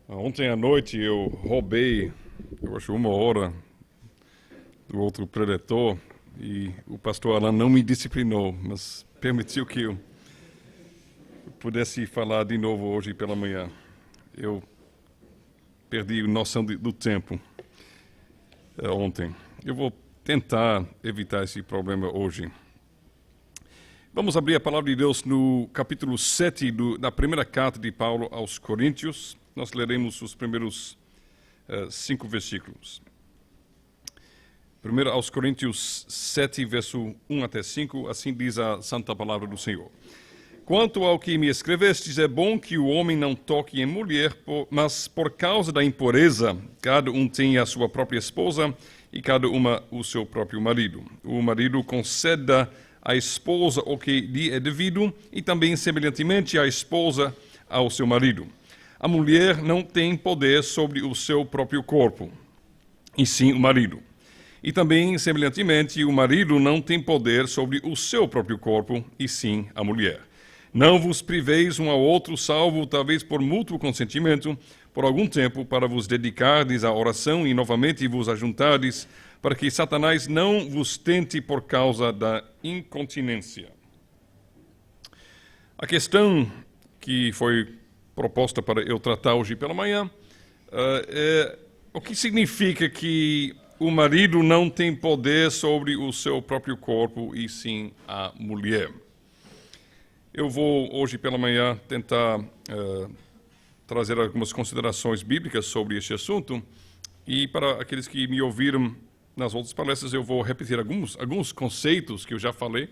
Ontem à noite eu roubei, eu acho, 1 hora do outro preletor e o pastor Alan não me disciplinou, mas permitiu que eu pudesse falar de novo hoje pela manhã. Eu perdi a noção do tempo ontem. Eu vou tentar evitar esse problema hoje. Vamos abrir a palavra de Deus no capítulo 7 da primeira carta de Paulo aos Coríntios. Nós leremos os primeiros 5 versículos. Primeiro aos Coríntios 7, verso 1 até 5, assim diz a santa palavra do Senhor. Quanto ao que me escrevestes, é bom que o homem não toque em mulher, mas por causa da impureza, cada um tenha a sua própria esposa e cada uma o seu próprio marido. O marido conceda à esposa o que lhe é devido e também, semelhantemente, a esposa ao seu marido. A mulher não tem poder sobre o seu próprio corpo, e sim o marido. E também, semelhantemente, o marido não tem poder sobre o seu próprio corpo, e sim a mulher. Não vos priveis um ao outro, salvo talvez por mútuo consentimento, por algum tempo, para vos dedicardes à oração e novamente vos ajuntardes, para que Satanás não vos tente por causa da incontinência. A questão que foi proposta para eu tratar hoje pela manhã é o que significa que o marido não tem poder sobre o seu próprio corpo e sim a mulher. Eu vou hoje pela manhã tentar trazer algumas considerações bíblicas sobre este assunto e para aqueles que me ouviram nas outras palestras eu vou repetir alguns conceitos que eu já falei,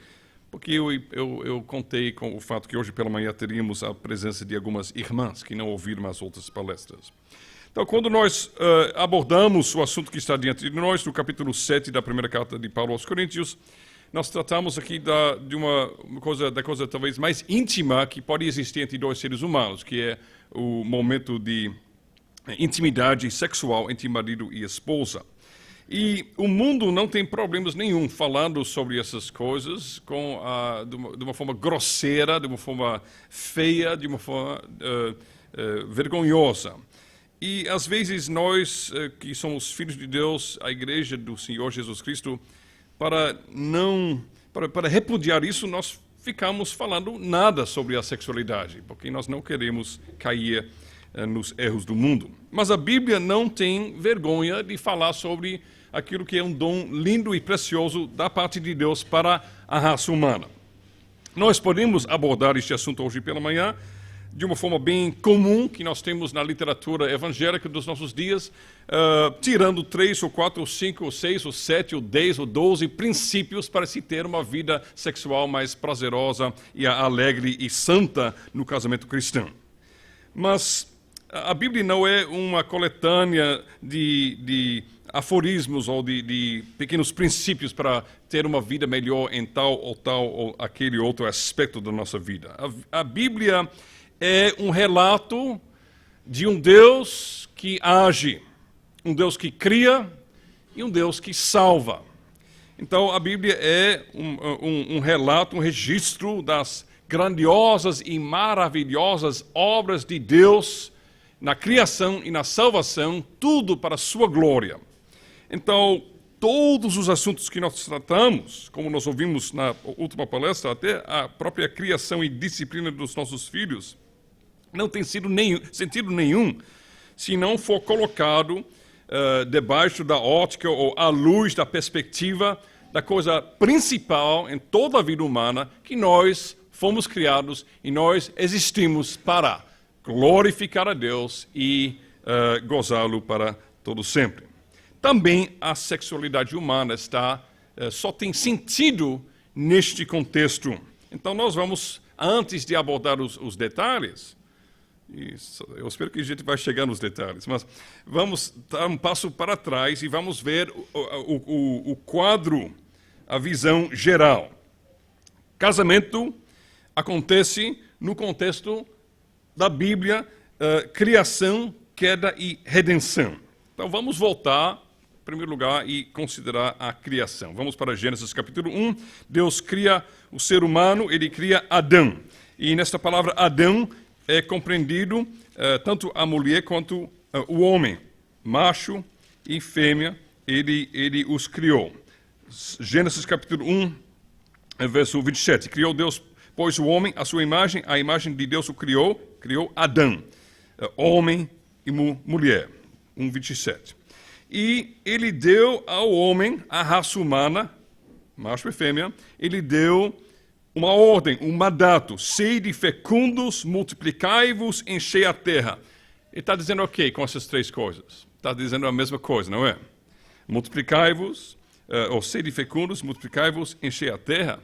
porque eu contei com o fato que hoje pela manhã teríamos a presença de algumas irmãs que não ouviram as outras palestras. Então, quando nós abordamos o assunto que está diante de nós, no capítulo 7 da primeira carta de Paulo aos Coríntios, nós tratamos aqui da coisa talvez mais íntima que pode existir entre dois seres humanos, que é o momento de intimidade sexual entre marido e esposa. E o mundo não tem problemas nenhum falando sobre essas coisas de uma forma grosseira, de uma forma feia, de uma forma vergonhosa. E às vezes nós, que somos filhos de Deus, a igreja do Senhor Jesus Cristo, para repudiar isso, nós ficamos falando nada sobre a sexualidade, porque nós não queremos cair nos erros do mundo. Mas a Bíblia não tem vergonha de falar sobre aquilo que é um dom lindo e precioso da parte de Deus para a raça humana. Nós podemos abordar este assunto hoje pela manhã de uma forma bem comum que nós temos na literatura evangélica dos nossos dias, tirando 3 ou 4 ou 5 ou 6 ou 7 ou 10 ou 12 princípios para se ter uma vida sexual mais prazerosa e alegre e santa no casamento cristão. Mas a Bíblia não é uma coletânea de aforismos ou de pequenos princípios para ter uma vida melhor em tal ou aquele outro aspecto da nossa vida. A Bíblia é um relato de um Deus que age, um Deus que cria e um Deus que salva. Então a Bíblia é um relato, um registro das grandiosas e maravilhosas obras de Deus na criação e na salvação, tudo para a sua glória. Então, todos os assuntos que nós tratamos, como nós ouvimos na última palestra, até a própria criação e disciplina dos nossos filhos, não tem sentido nenhum se não for colocado debaixo da ótica ou à luz da perspectiva da coisa principal em toda a vida humana, que nós fomos criados e nós existimos para glorificar a Deus e gozá-lo para todo sempre. Também a sexualidade humana só tem sentido neste contexto. Então nós vamos, antes de abordar os detalhes, eu espero que a gente vai chegar nos detalhes, mas vamos dar um passo para trás e vamos ver o quadro, a visão geral. Casamento acontece no contexto da Bíblia, criação, queda e redenção. Então vamos voltar, em primeiro lugar, e considerar a criação. Vamos para Gênesis capítulo 1. Deus cria o ser humano, ele cria Adão. E nesta palavra Adão, é compreendido tanto a mulher quanto o homem. Macho e fêmea, ele os criou. Gênesis capítulo 1, verso 27. Criou Deus, pois o homem, a sua imagem, a imagem de Deus o criou Adão, homem e mulher. 1:27. E ele deu ao homem, a raça humana, macho e fêmea, ele deu uma ordem, um mandato: sede fecundos, multiplicai-vos, enchei a terra. Ele está dizendo o quê com essas três coisas? Está dizendo a mesma coisa, não é? Multiplicai-vos, ou sede fecundos, multiplicai-vos, enchei a terra.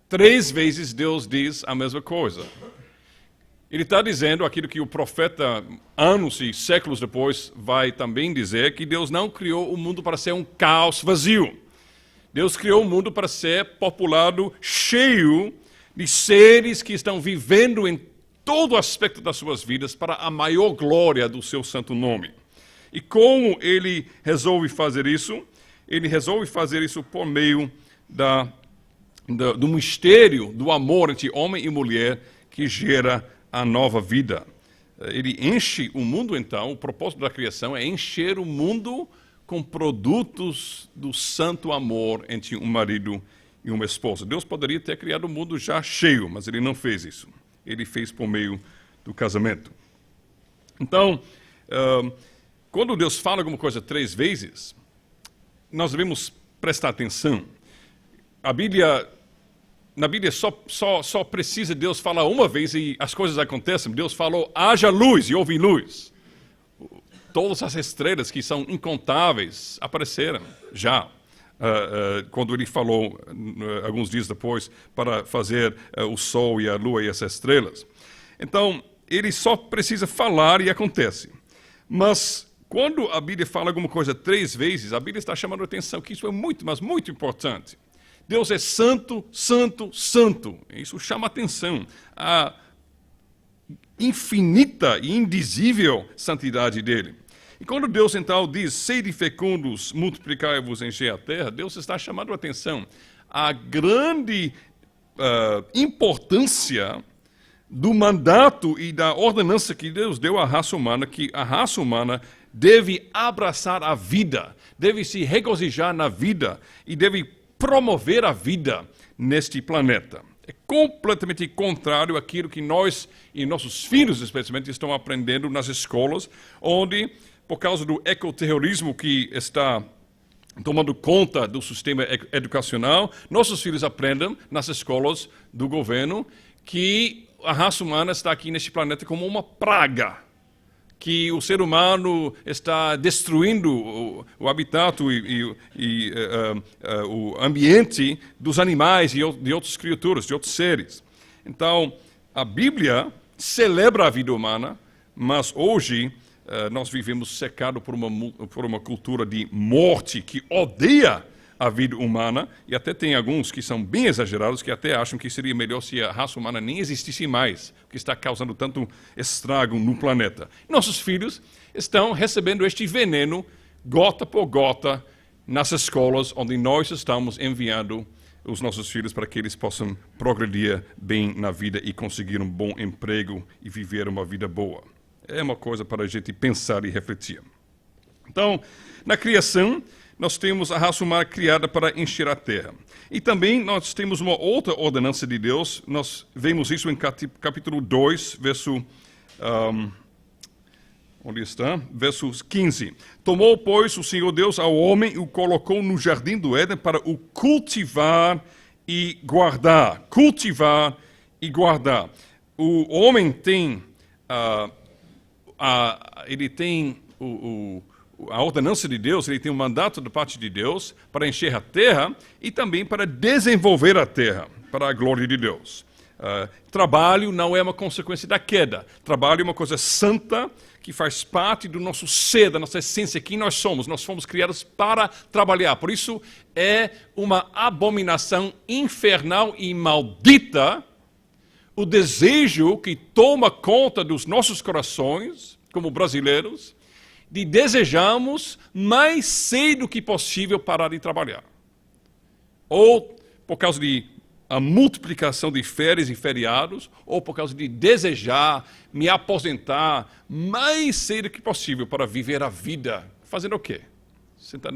3 vezes Deus diz a mesma coisa. Ele está dizendo aquilo que o profeta, anos e séculos depois, vai também dizer, que Deus não criou o mundo para ser um caos vazio. Deus criou o mundo para ser populado, cheio de seres que estão vivendo em todo aspecto das suas vidas para a maior glória do seu santo nome. E como ele resolve fazer isso? Ele resolve fazer isso por meio do mistério do amor entre homem e mulher que gera a nova vida. Ele enche o mundo, então, o propósito da criação é encher o mundo com produtos do santo amor entre um marido e uma esposa. Deus poderia ter criado o mundo já cheio, mas ele não fez isso. Ele fez por meio do casamento. Então, quando Deus fala alguma coisa 3 vezes, nós devemos prestar atenção. Na Bíblia só precisa Deus falar uma vez e as coisas acontecem. Deus falou, haja luz, e houve luz. Todas as estrelas que são incontáveis apareceram já. Quando ele falou, alguns dias depois, para fazer o sol e a lua e as estrelas. Então, ele só precisa falar e acontece. Mas, quando a Bíblia fala alguma coisa 3 vezes, a Bíblia está chamando a atenção que isso é muito, mas muito importante. Deus é santo, santo, santo. Isso chama a atenção. A infinita e indizível santidade dele. E quando Deus, então, diz, sede fecundos, multiplicai-vos, enchei a terra, Deus está chamando a atenção à grande importância do mandato e da ordenança que Deus deu à raça humana, que a raça humana deve abraçar a vida, deve se regozijar na vida e deve promover a vida neste planeta. É completamente contrário àquilo que nós e nossos filhos, especialmente, estão aprendendo nas escolas, onde, por causa do ecoterrorismo que está tomando conta do sistema educacional, nossos filhos aprendem nas escolas do governo que a raça humana está aqui neste planeta como uma praga, que o ser humano está destruindo o habitat e o ambiente dos animais e de outras criaturas, de outros seres. Então, a Bíblia celebra a vida humana, mas hoje nós vivemos cercados por uma cultura de morte que odeia a vida humana, e até tem alguns que são bem exagerados, que até acham que seria melhor se a raça humana nem existisse mais, que está causando tanto estrago no planeta. Nossos filhos estão recebendo este veneno, gota por gota, nas escolas onde nós estamos enviando os nossos filhos para que eles possam progredir bem na vida e conseguir um bom emprego e viver uma vida boa. É uma coisa para a gente pensar e refletir. Então, na criação, nós temos a raça humana criada para encher a terra. E também nós temos uma outra ordenança de Deus. Nós vemos isso em capítulo 2, verso... onde está? Verso 15. Tomou, pois, o Senhor Deus ao homem e o colocou no jardim do Éden para o cultivar e guardar. Cultivar e guardar. O homem tem... ele tem a ordenança de Deus, ele tem um mandato da parte de Deus para encher a terra e também para desenvolver a terra, para a glória de Deus. Trabalho não é uma consequência da queda. Trabalho é uma coisa santa que faz parte do nosso ser, da nossa essência, quem nós somos. Nós fomos criados para trabalhar. Por isso, é uma abominação infernal e maldita o desejo que toma conta dos nossos corações, como brasileiros, de desejarmos mais cedo que possível parar de trabalhar. Ou por causa de a multiplicação de férias e feriados, ou por causa de desejar me aposentar mais cedo que possível para viver a vida. Fazendo o quê? Sentado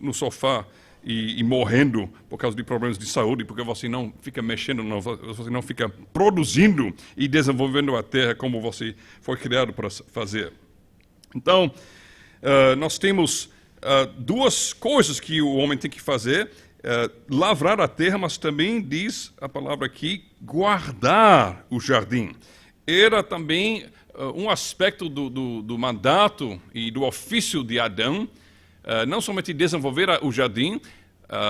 no sofá e morrendo por causa de problemas de saúde, porque você não fica mexendo, você não fica produzindo e desenvolvendo a terra como você foi criado para fazer. Então, nós temos duas coisas que o homem tem que fazer. Lavrar a terra, mas também diz a palavra aqui, guardar o jardim. Era também um aspecto do mandato e do ofício de Adão, não somente desenvolver o jardim,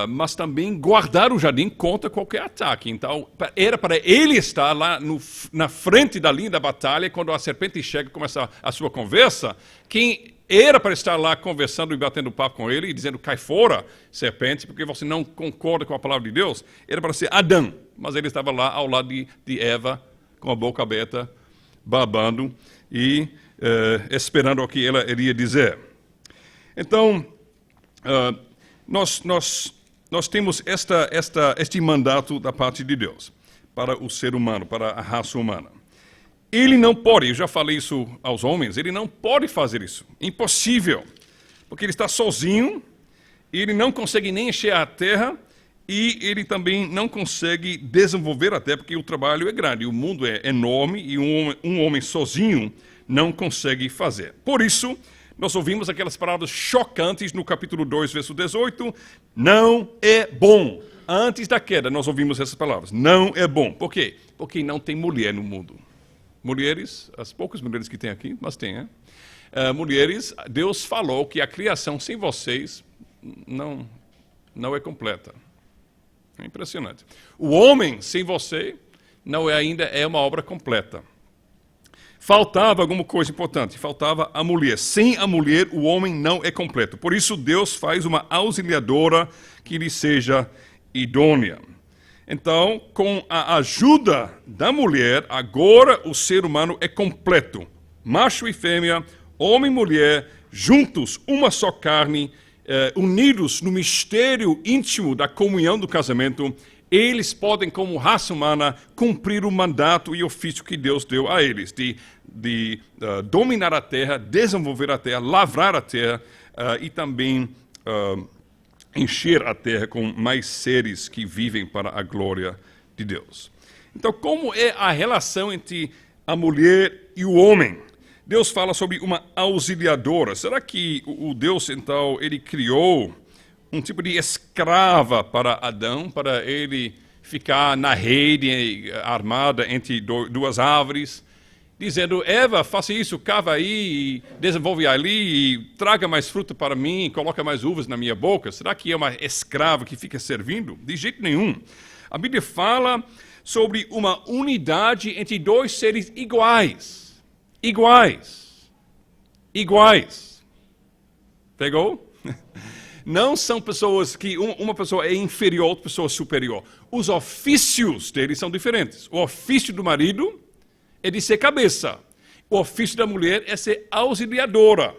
mas também guardar o jardim contra qualquer ataque. Então, era para ele estar lá na frente da linha da batalha, quando a serpente chega e começa a sua conversa, quem era para estar lá conversando e batendo papo com ele e dizendo, cai fora, serpente, porque você não concorda com a palavra de Deus, era para ser Adão. Mas ele estava lá ao lado de Eva, com a boca aberta, babando e esperando o que ela iria dizer. Então, nós temos este mandato da parte de Deus para o ser humano, para a raça humana. Ele não pode, eu já falei isso aos homens, ele não pode fazer isso. Impossível. Porque ele está sozinho, ele não consegue nem encher a terra e ele também não consegue desenvolver a terra, porque o trabalho é grande, o mundo é enorme e um homem sozinho não consegue fazer. Por isso, nós ouvimos aquelas palavras chocantes no capítulo 2, verso 18, não é bom. Antes da queda, nós ouvimos essas palavras, não é bom. Por quê? Porque não tem mulher no mundo. Mulheres, as poucas mulheres que tem aqui, mas tem, né? Mulheres, Deus falou que a criação sem vocês não é completa. É impressionante. O homem sem você ainda é uma obra completa. Faltava alguma coisa importante, faltava a mulher. Sem a mulher, o homem não é completo. Por isso, Deus faz uma auxiliadora que lhe seja idônea. Então, com a ajuda da mulher, agora o ser humano é completo. Macho e fêmea, homem e mulher, juntos, uma só carne, unidos no mistério íntimo da comunhão do casamento, eles podem, como raça humana, cumprir o mandato e ofício que Deus deu a eles, de dominar a terra, desenvolver a terra, lavrar a terra e também encher a terra com mais seres que vivem para a glória de Deus. Então, como é a relação entre a mulher e o homem? Deus fala sobre uma auxiliadora. Será que o Deus, então, ele criou um tipo de escrava para Adão, para ele ficar na rede armada entre duas árvores, dizendo, Eva, faça isso, cava aí, e desenvolve ali, e traga mais fruta para mim, coloca mais uvas na minha boca? Será que é uma escrava que fica servindo? De jeito nenhum. A Bíblia fala sobre uma unidade entre dois seres iguais. Iguais. Pegou? Não são pessoas que uma pessoa é inferior, outra pessoa é superior. Os ofícios deles são diferentes. O ofício do marido é de ser cabeça. O ofício da mulher é ser auxiliadora.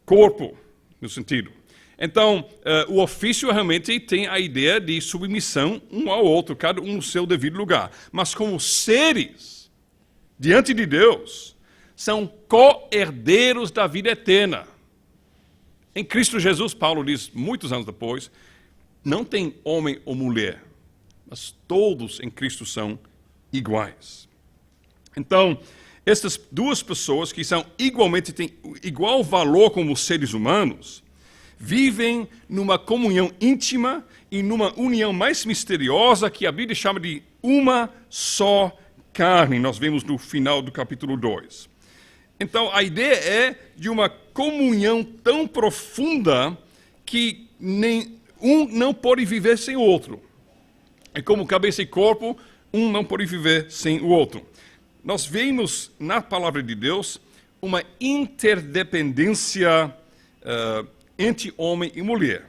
Corpo, no sentido. Então, o ofício realmente tem a ideia de submissão um ao outro, cada um no seu devido lugar. Mas como seres, diante de Deus, são co-herdeiros da vida eterna. Em Cristo Jesus, Paulo diz, muitos anos depois, não tem homem ou mulher, mas todos em Cristo são iguais. Então, essas duas pessoas que são têm igual valor como seres humanos, vivem numa comunhão íntima e numa união mais misteriosa que a Bíblia chama de uma só carne. Nós vemos no final do capítulo 2. Então, a ideia é de uma comunhão tão profunda que um não pode viver sem o outro. É como cabeça e corpo, um não pode viver sem o outro. Nós vemos na palavra de Deus uma interdependência entre homem e mulher.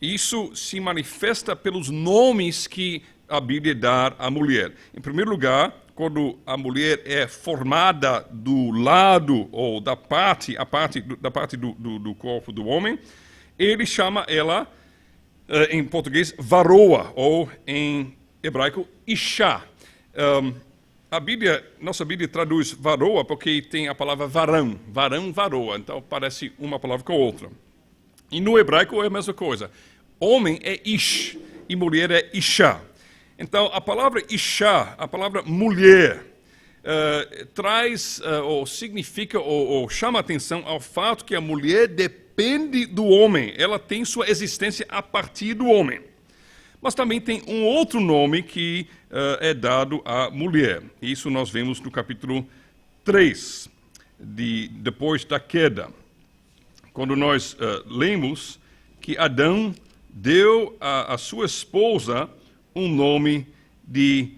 Isso se manifesta pelos nomes que a Bíblia dá à mulher. Em primeiro lugar, quando a mulher é formada do lado ou da parte do corpo do homem, ele chama ela, em português, varoa, ou em hebraico Isha. Nossa Bíblia traduz varoa porque tem a palavra varão, varoa, então parece uma palavra com a outra. E no hebraico é a mesma coisa. Homem é Ish e mulher é Isha. Então a palavra Isha, a palavra mulher, traz ou significa ou chama atenção ao fato que a mulher depende do homem, ela tem sua existência a partir do homem. Mas também tem um outro nome que é dado à mulher. Isso nós vemos no capítulo 3, depois da queda, quando nós lemos que Adão deu à sua esposa um nome de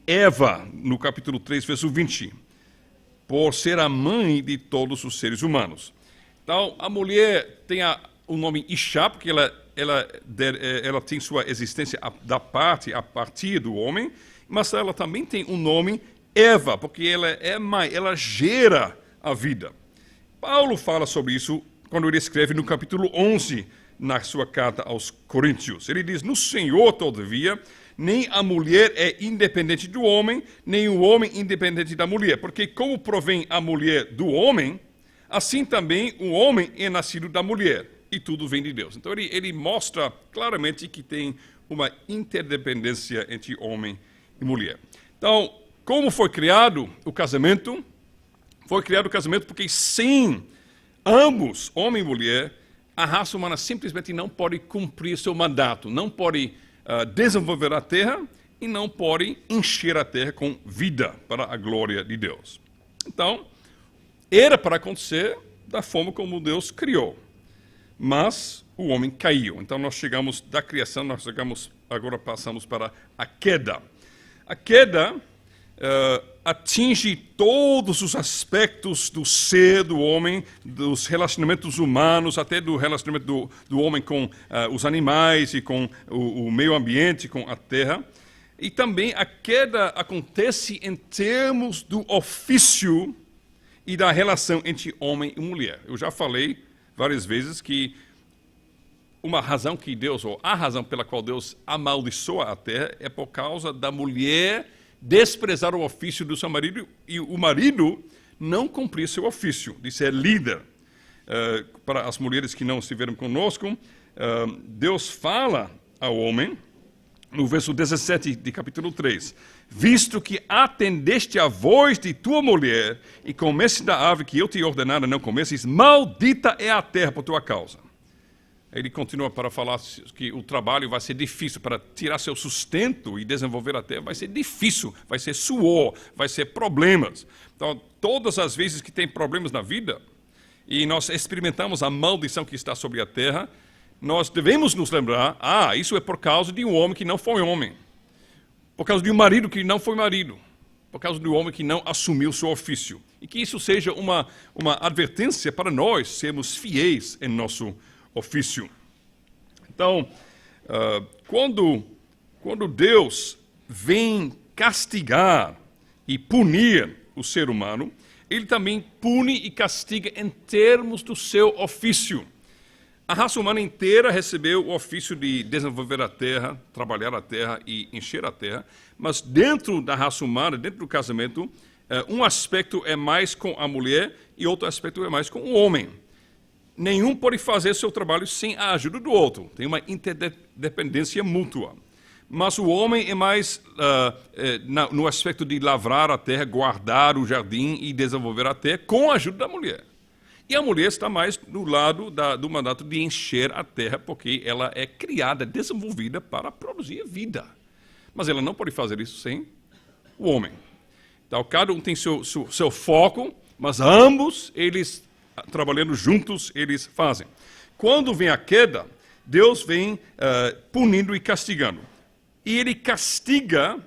Eva, no capítulo 3, verso 20, por ser a mãe de todos os seres humanos. Então, a mulher tem o nome Isha, porque ela tem sua existência a partir do homem, mas ela também tem um nome Eva, porque ela é mãe, ela gera a vida. Paulo fala sobre isso quando ele escreve no capítulo 11, na sua carta aos Coríntios. Ele diz, no Senhor, todavia, nem a mulher é independente do homem, nem o homem independente da mulher, porque como provém a mulher do homem, assim também o homem é nascido da mulher, e tudo vem de Deus. Então ele mostra claramente que tem uma interdependência entre homem e mulher. Então, como foi criado o casamento? Foi criado o casamento porque sem ambos, homem e mulher, a raça humana simplesmente não pode cumprir seu mandato, não pode desenvolver a terra e não pode encher a terra com vida para a glória de Deus. Então, era para acontecer da forma como Deus criou, mas o homem caiu. Então nós chegamos da criação, agora passamos para a queda. A queda atinge todos os aspectos do ser do homem, dos relacionamentos humanos, até do relacionamento do homem com os animais e com o meio ambiente, com a terra. E também a queda acontece em termos do ofício e da relação entre homem e mulher. Eu já falei várias vezes que uma razão que Deus, ou a razão pela qual Deus amaldiçoa a terra é por causa da mulher desprezar o ofício do seu marido e o marido não cumprir seu ofício de ser líder. Para as mulheres que não estiveram conosco, Deus fala ao homem, no verso 17 de capítulo 3, visto que atendeste a voz de tua mulher e comeste da árvore que eu te ordenara não comesses, maldita é a terra por tua causa. Ele continua para falar que o trabalho vai ser difícil, para tirar seu sustento e desenvolver a terra vai ser difícil, vai ser suor, vai ser problemas. Então, todas as vezes que tem problemas na vida e nós experimentamos a maldição que está sobre a terra, nós devemos nos lembrar, isso é por causa de um homem que não foi homem, por causa de um marido que não foi marido, por causa de um homem que não assumiu seu ofício. E que isso seja uma advertência para nós sermos fiéis em nosso ofício. Então, quando Deus vem castigar e punir o ser humano, ele também pune e castiga em termos do seu ofício. A raça humana inteira recebeu o ofício de desenvolver a terra, trabalhar a terra e encher a terra, mas dentro da raça humana, dentro do casamento, um aspecto é mais com a mulher e outro aspecto é mais com o homem. Nenhum pode fazer seu trabalho sem a ajuda do outro. Tem uma interdependência mútua. Mas o homem é mais no aspecto de lavrar a terra, guardar o jardim e desenvolver a terra com a ajuda da mulher. E a mulher está mais do lado do mandato de encher a terra, porque ela é criada, desenvolvida para produzir vida. Mas ela não pode fazer isso sem o homem. Então, cada um tem seu foco, mas ambos, eles trabalhando juntos, eles fazem. Quando vem a queda, Deus vem punindo e castigando. E ele castiga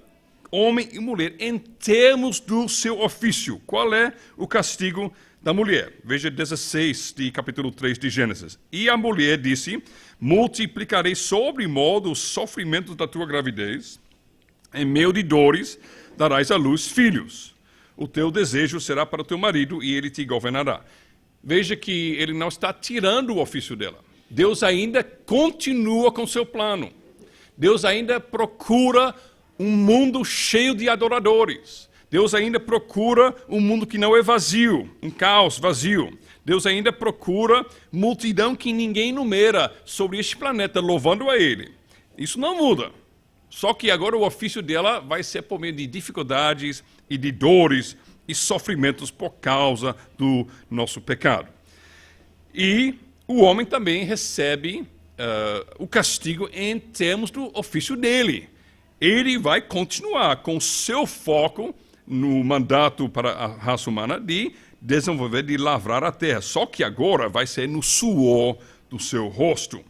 homem e mulher em termos do seu ofício. Qual é o castigo da mulher? Veja 16 de capítulo 3 de Gênesis. E a mulher disse, multiplicarei sobremodo os sofrimentos da tua gravidez, em meio de dores darás à luz filhos. O teu desejo será para o teu marido e ele te governará. Veja que ele não está tirando o ofício dela. Deus ainda continua com seu plano. Deus ainda procura um mundo cheio de adoradores. Deus ainda procura um mundo que não é vazio, um caos vazio. Deus ainda procura multidão que ninguém numera sobre este planeta, louvando a Ele. Isso não muda. Só que agora o ofício dela vai ser por meio de dificuldades e de dores e sofrimentos por causa do nosso pecado. E o homem também recebe o castigo em termos do ofício dele. Ele vai continuar com seu foco no mandato para a raça humana de desenvolver, de lavrar a terra. Só que agora vai ser no suor do seu rosto.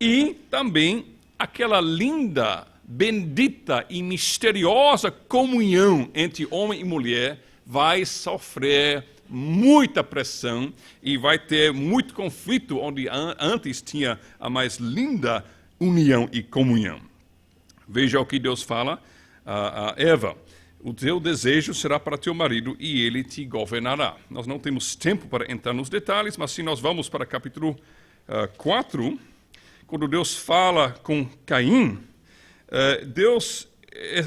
E também aquela linda, bendita e misteriosa comunhão entre homem e mulher vai sofrer muita pressão e vai ter muito conflito, onde antes tinha a mais linda união e comunhão. Veja o que Deus fala a Eva. O teu desejo será para teu marido e ele te governará. Nós não temos tempo para entrar nos detalhes, mas se nós vamos para capítulo 4, quando Deus fala com Caim, Deus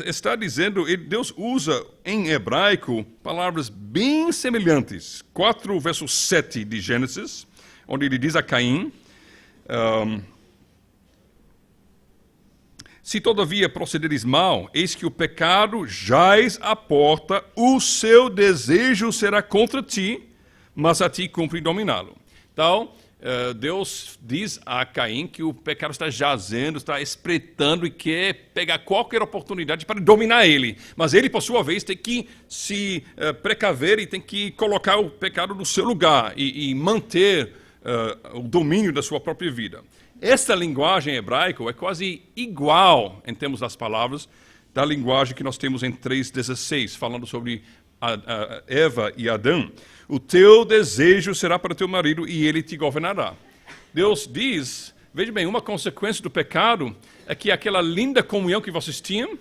está dizendo, Deus usa em hebraico palavras bem semelhantes. 4, verso 7 de Gênesis, onde ele diz a Caim, se todavia procederes mal, eis que o pecado jaz à porta, o seu desejo será contra ti, mas a ti cumpre dominá-lo. Então, Deus diz a Caim que o pecado está jazendo, está espreitando e quer pegar qualquer oportunidade para dominar ele. Mas ele, por sua vez, tem que se precaver e tem que colocar o pecado no seu lugar e manter o domínio da sua própria vida. Esta linguagem hebraica é quase igual, em termos das palavras, da linguagem que nós temos em 3,16, falando sobre Eva e Adão. O teu desejo será para teu marido e ele te governará. Deus diz, veja bem, uma consequência do pecado é que aquela linda comunhão que vocês tinham,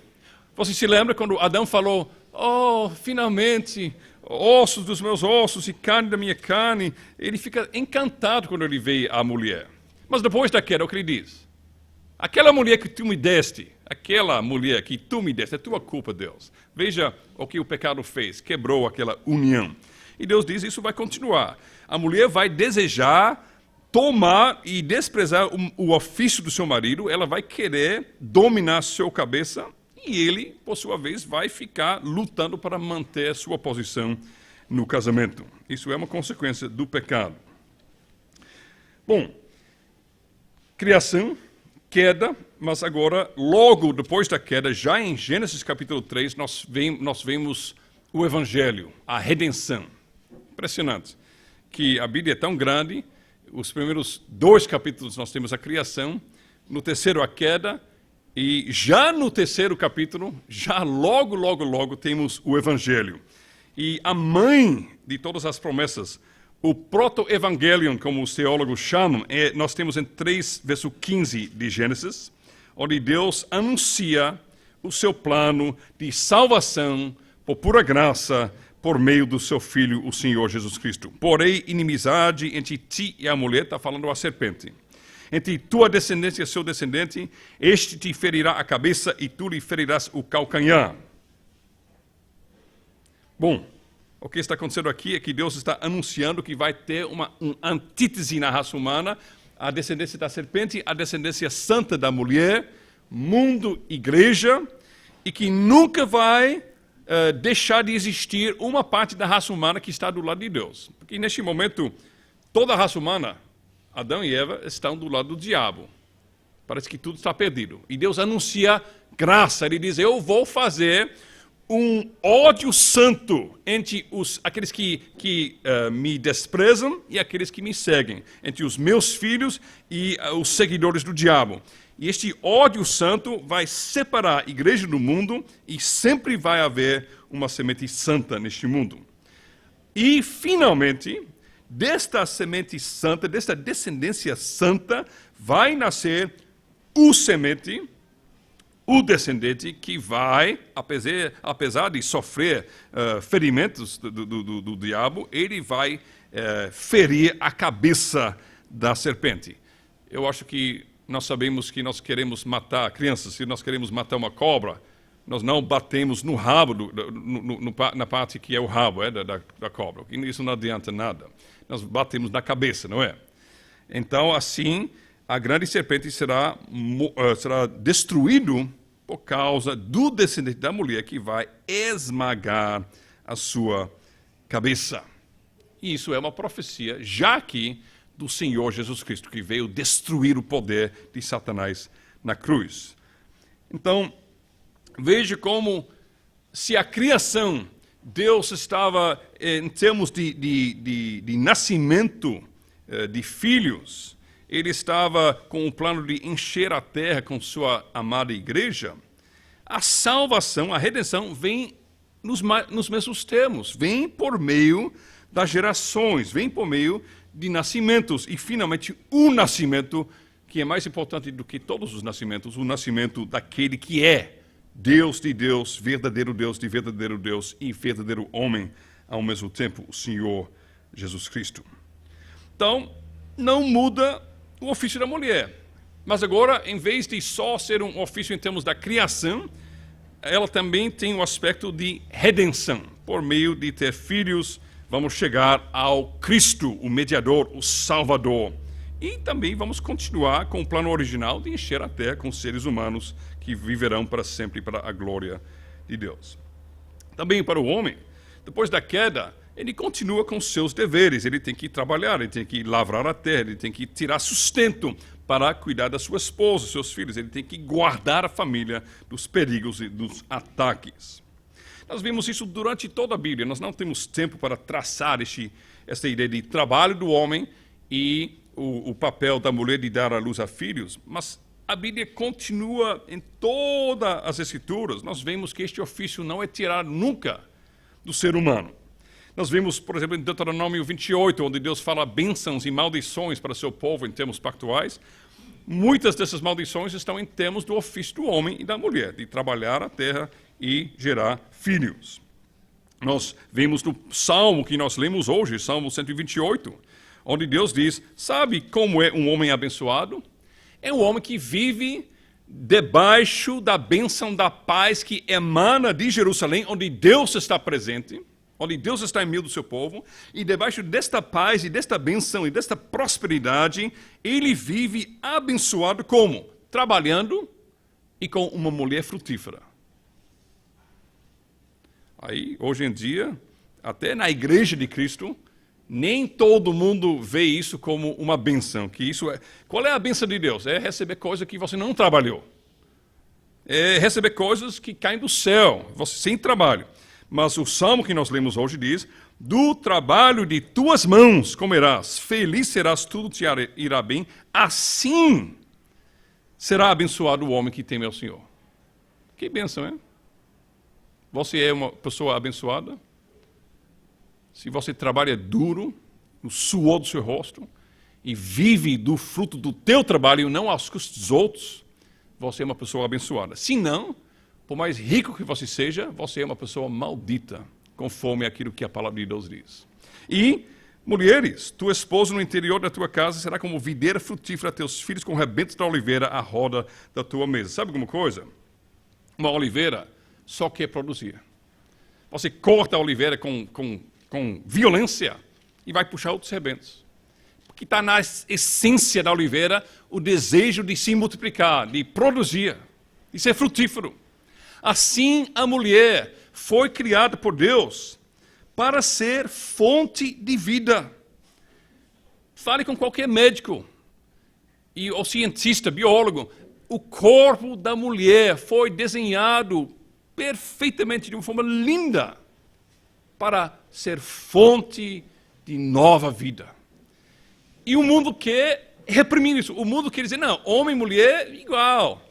você se lembra quando Adão falou, oh, finalmente, ossos dos meus ossos e carne da minha carne, ele fica encantado quando ele vê a mulher. Mas depois da queda, o que ele diz? Aquela mulher que tu me deste, é tua culpa, Deus. Veja o que o pecado fez, quebrou aquela união. E Deus diz, isso vai continuar. A mulher vai desejar tomar e desprezar o ofício do seu marido, ela vai querer dominar sua cabeça e ele, por sua vez, vai ficar lutando para manter sua posição no casamento. Isso é uma consequência do pecado. Bom, criação, queda, mas agora, logo depois da queda, já em Gênesis capítulo 3, nós vemos o Evangelho, a redenção. Impressionante, que a Bíblia é tão grande, os primeiros 2 capítulos nós temos a criação, no terceiro a queda, e já no terceiro capítulo, já logo temos o Evangelho. E a mãe de todas as promessas, o proto-evangelion, como os teólogos chamam, nós temos em 3, verso 15 de Gênesis, onde Deus anuncia o seu plano de salvação por pura graça, por meio do seu Filho, o Senhor Jesus Cristo. Porém, inimizade entre ti e a mulher, está falando a serpente. Entre tua descendência e seu descendente, este te ferirá a cabeça e tu lhe ferirás o calcanhar. Bom, o que está acontecendo aqui é que Deus está anunciando que vai ter uma antítese na raça humana, a descendência da serpente, a descendência santa da mulher, mundo, igreja, e que nunca vai deixar de existir uma parte da raça humana que está do lado de Deus. Porque neste momento, toda a raça humana, Adão e Eva, estão do lado do diabo. Parece que tudo está perdido. E Deus anuncia graça, ele diz, eu vou fazer um ódio santo entre aqueles que me desprezam e aqueles que me seguem, entre os meus filhos e os seguidores do diabo. E este ódio santo vai separar a igreja do mundo e sempre vai haver uma semente santa neste mundo. E, finalmente, desta semente santa, desta descendência santa, vai nascer o semente, o descendente que vai, apesar de sofrer ferimentos do diabo, ele vai ferir a cabeça da serpente. Eu acho que nós sabemos que nós queremos matar crianças, se nós queremos matar uma cobra, Nós não batemos no rabo, na parte que é o rabo da cobra. Isso não adianta nada. Nós batemos na cabeça, não é? Então, assim, a grande serpente será destruído por causa do descendente da mulher que vai esmagar a sua cabeça. E isso é uma profecia, já que do Senhor Jesus Cristo, que veio destruir o poder de Satanás na cruz. Então, veja como, se a criação, Deus estava, em termos de nascimento de filhos, ele estava com o plano de encher a terra com sua amada igreja. A salvação, a redenção, vem nos mesmos termos, vem por meio das gerações, vem por meio de nascimentos, e finalmente o nascimento, que é mais importante do que todos os nascimentos, o nascimento daquele que é Deus de Deus, verdadeiro Deus de verdadeiro Deus e verdadeiro homem ao mesmo tempo, o Senhor Jesus Cristo. Então, não muda o ofício da mulher, mas agora, em vez de só ser um ofício em termos da criação, ela também tem o aspecto de redenção. Por meio de ter filhos, vamos chegar ao Cristo, o mediador, o Salvador. E também vamos continuar com o plano original de encher a terra com seres humanos que viverão para sempre para a glória de Deus. Também para o homem, depois da queda, ele continua com seus deveres. Ele tem que trabalhar, ele tem que lavrar a terra, ele tem que tirar sustento para cuidar da sua esposa, dos seus filhos. Ele tem que guardar a família dos perigos e dos ataques. Nós vimos isso durante toda a Bíblia. Nós não temos tempo para traçar essa ideia de trabalho do homem e o papel da mulher de dar à luz a filhos, mas a Bíblia continua em todas as Escrituras. Nós vemos que este ofício não é tirado nunca do ser humano. Nós vimos, por exemplo, em Deuteronômio 28, onde Deus fala bênçãos e maldições para seu povo em termos pactuais. Muitas dessas maldições estão em termos do ofício do homem e da mulher, de trabalhar a terra e gerar filhos. Nós vemos no Salmo que nós lemos hoje, Salmo 128, onde Deus diz, sabe como é um homem abençoado? É um homem que vive debaixo da bênção da paz que emana de Jerusalém, onde Deus está presente, onde Deus está em meio do seu povo, e debaixo desta paz e desta bênção e desta prosperidade, ele vive abençoado como? Trabalhando e com uma mulher frutífera. Aí, hoje em dia, até na igreja de Cristo, nem todo mundo vê isso como uma benção. Qual é a benção de Deus? É receber coisas que você não trabalhou. É receber coisas que caem do céu, você sem trabalho. Mas o salmo que nós lemos hoje diz, do trabalho de tuas mãos comerás, feliz serás, tudo te irá bem, assim será abençoado o homem que teme ao Senhor. Que bênção, é? Você é uma pessoa abençoada? Se você trabalha duro, no suor do seu rosto, e vive do fruto do teu trabalho, não aos custos dos outros, você é uma pessoa abençoada. Se não, por mais rico que você seja, você é uma pessoa maldita, conforme aquilo que a palavra de Deus diz. E, mulheres, tua esposa no interior da tua casa será como videira frutífera, teus filhos com rebentos da oliveira à roda da tua mesa. Sabe alguma coisa? Uma oliveira só quer produzir. Você corta a oliveira com violência e vai puxar outros rebentos. Porque está na essência da oliveira o desejo de se multiplicar, de produzir, de ser frutífero. Assim a mulher foi criada por Deus para ser fonte de vida. Fale com qualquer médico ou cientista, biólogo. O corpo da mulher foi desenhado perfeitamente, de uma forma linda, para ser fonte de nova vida. E o mundo quer reprimir isso. O mundo quer dizer, não, homem e mulher igual.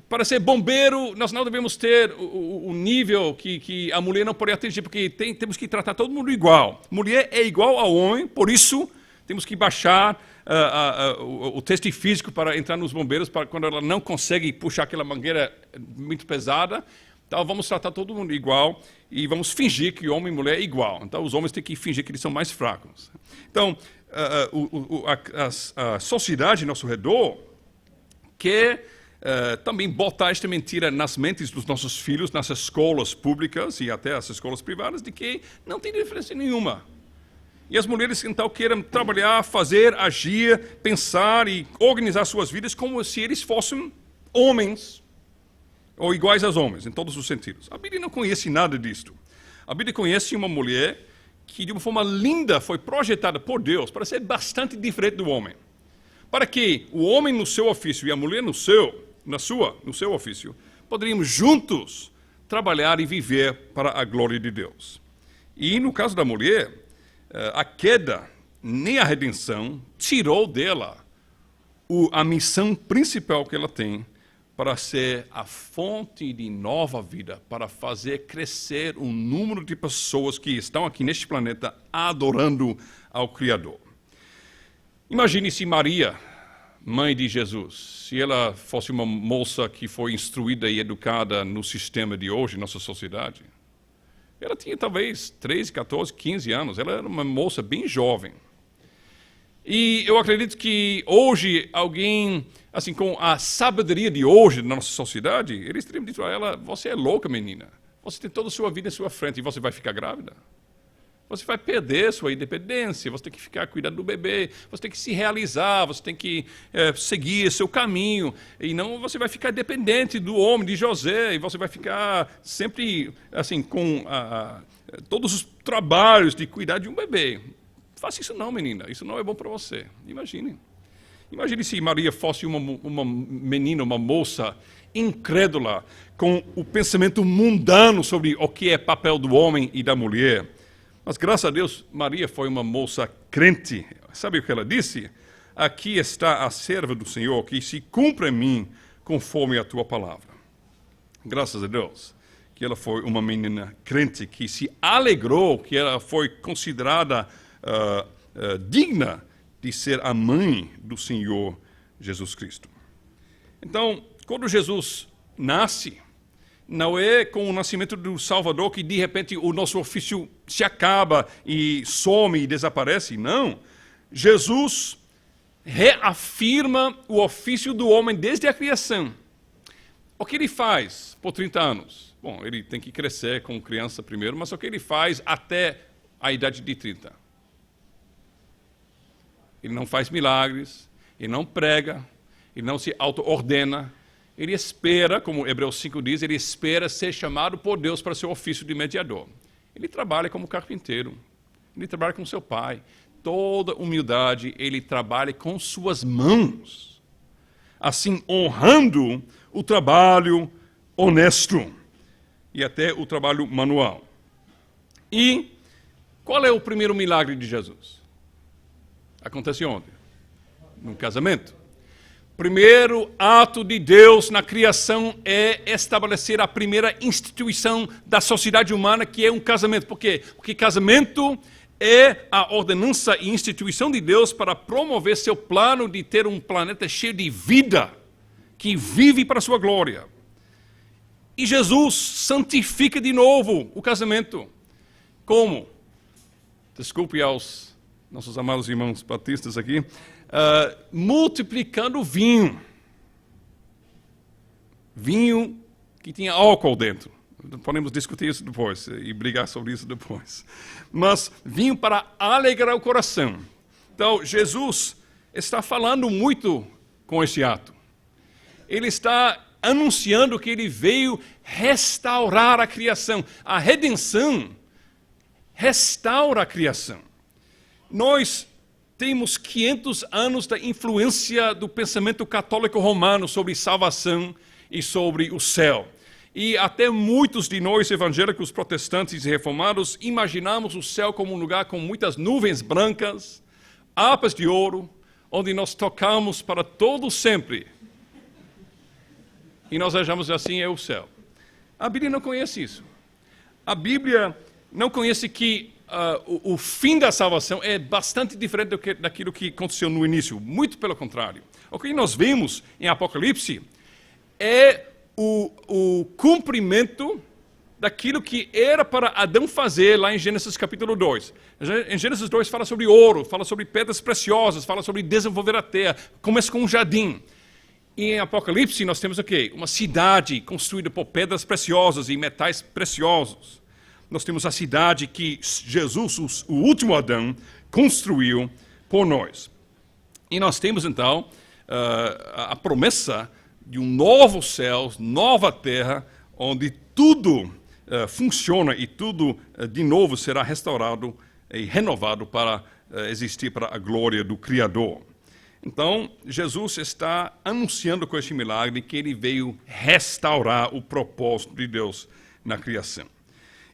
Para ser bombeiro, nós não devemos ter o nível que a mulher não pode atingir, porque temos que tratar todo mundo igual. Mulher é igual ao homem, por isso temos que baixar o teste físico para entrar nos bombeiros, para quando ela não consegue puxar aquela mangueira muito pesada. Então vamos tratar todo mundo igual e vamos fingir que homem e mulher é igual. Então os homens têm que fingir que eles são mais fracos. Então a sociedade ao nosso redor quer também botar esta mentira nas mentes dos nossos filhos, nas escolas públicas e até as escolas privadas, de que não tem diferença nenhuma. E as mulheres, então, querem trabalhar, fazer, agir, pensar e organizar suas vidas como se eles fossem homens, ou iguais aos homens, em todos os sentidos. A Bíblia não conhece nada disto. A Bíblia conhece uma mulher que, de uma forma linda, foi projetada por Deus para ser bastante diferente do homem. Para que o homem no seu ofício e a mulher no seu ofício, poderíamos juntos trabalhar e viver para a glória de Deus. E no caso da mulher, a queda, nem a redenção, tirou dela a missão principal que ela tem para ser a fonte de nova vida, para fazer crescer o número de pessoas que estão aqui neste planeta adorando ao Criador. Imagine se Maria, mãe de Jesus, se ela fosse uma moça que foi instruída e educada no sistema de hoje, nossa sociedade. Ela tinha talvez 13, 14, 15 anos, ela era uma moça bem jovem. E eu acredito que hoje alguém, assim, com a sabedoria de hoje da nossa sociedade, eles teriam dito a ela: você é louca, menina. Você tem toda a sua vida em sua frente e você vai ficar grávida? Você vai perder sua independência, você tem que ficar cuidando do bebê, você tem que se realizar, você tem que seguir seu caminho, e não você vai ficar dependente do homem, de José, e você vai ficar sempre assim com todos os trabalhos de cuidar de um bebê. Faça isso não, menina, isso não é bom para você. Imagine. Imagine se Maria fosse uma menina, uma moça incrédula, com o pensamento mundano sobre o que é papel do homem e da mulher. Mas, graças a Deus, Maria foi uma moça crente. Sabe o que ela disse? Aqui está a serva do Senhor, que se cumpre em mim conforme a tua palavra. Graças a Deus, que ela foi uma menina crente, que se alegrou, que ela foi considerada digna de ser a mãe do Senhor Jesus Cristo. Então, quando Jesus nasce, não é com o nascimento do Salvador que, de repente, o nosso ofício se acaba e some e desaparece. Não. Jesus reafirma o ofício do homem desde a criação. O que ele faz por 30 anos? Bom, ele tem que crescer como criança primeiro, mas o que ele faz até a idade de 30? Ele não faz milagres, ele não prega, ele não se auto-ordena. Ele espera, como Hebreus 5 diz, ele espera ser chamado por Deus para seu ofício de mediador. Ele trabalha como carpinteiro, ele trabalha com seu pai. Toda humildade, ele trabalha com suas mãos, assim honrando o trabalho honesto e até o trabalho manual. E qual é o primeiro milagre de Jesus? Acontece onde? No casamento. Primeiro ato de Deus na criação é estabelecer a primeira instituição da sociedade humana, que é um casamento. Por quê? Porque casamento é a ordenança e instituição de Deus para promover seu plano de ter um planeta cheio de vida, que vive para a sua glória. E Jesus santifica de novo o casamento. Como? Desculpe aos nossos amados irmãos batistas aqui. Multiplicando vinho. Vinho que tinha álcool dentro. Podemos discutir isso depois e brigar sobre isso depois. Mas vinho para alegrar o coração. Então, Jesus está falando muito com esse ato. Ele está anunciando que ele veio restaurar a criação. A redenção restaura a criação. Nós temos 500 anos da influência do pensamento católico romano sobre salvação e sobre o céu. E até muitos de nós, evangélicos, protestantes e reformados, imaginamos o céu como um lugar com muitas nuvens brancas, harpas de ouro, onde nós tocamos para todo sempre. E nós achamos assim é o céu. A Bíblia não conhece isso. A Bíblia não conhece que o fim da salvação é bastante diferente daquilo que aconteceu no início. Muito pelo contrário. O que nós vemos em Apocalipse é o cumprimento daquilo que era para Adão fazer lá em Gênesis capítulo 2. Em Gênesis 2 fala sobre ouro, fala sobre pedras preciosas, fala sobre desenvolver a terra. Começa com um jardim. E em Apocalipse nós temos o quê? Uma cidade construída por pedras preciosas e metais preciosos. Nós temos a cidade que Jesus, o último Adão, construiu por nós. E nós temos então a promessa de um novo céu, nova terra, onde tudo funciona e tudo de novo será restaurado e renovado para existir para a glória do Criador. Então, Jesus está anunciando com este milagre que ele veio restaurar o propósito de Deus na criação.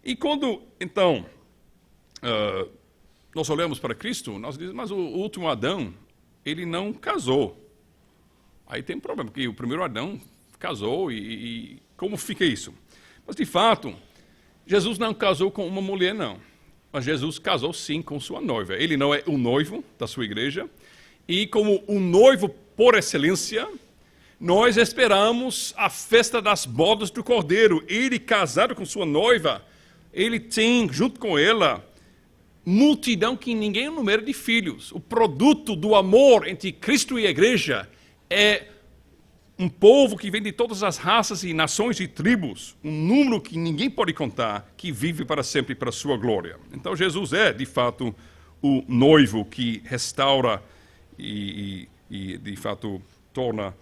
E quando, então, nós olhamos para Cristo, nós dizemos, mas o último Adão, ele não casou. Aí tem um problema, porque o primeiro Adão casou e como fica isso? Mas, de fato, Jesus não casou com uma mulher, não. Mas Jesus casou, sim, com sua noiva. Ele não é o noivo da sua igreja. E como o noivo por excelência, nós esperamos a festa das bodas do Cordeiro. Ele, casado com sua noiva, ele tem, junto com ela, multidão que ninguém enumera de filhos. O produto do amor entre Cristo e a igreja é um povo que vem de todas as raças e nações e tribos, um número que ninguém pode contar, que vive para sempre para a sua glória. Então Jesus é, de fato, o noivo que restaura e de fato, torna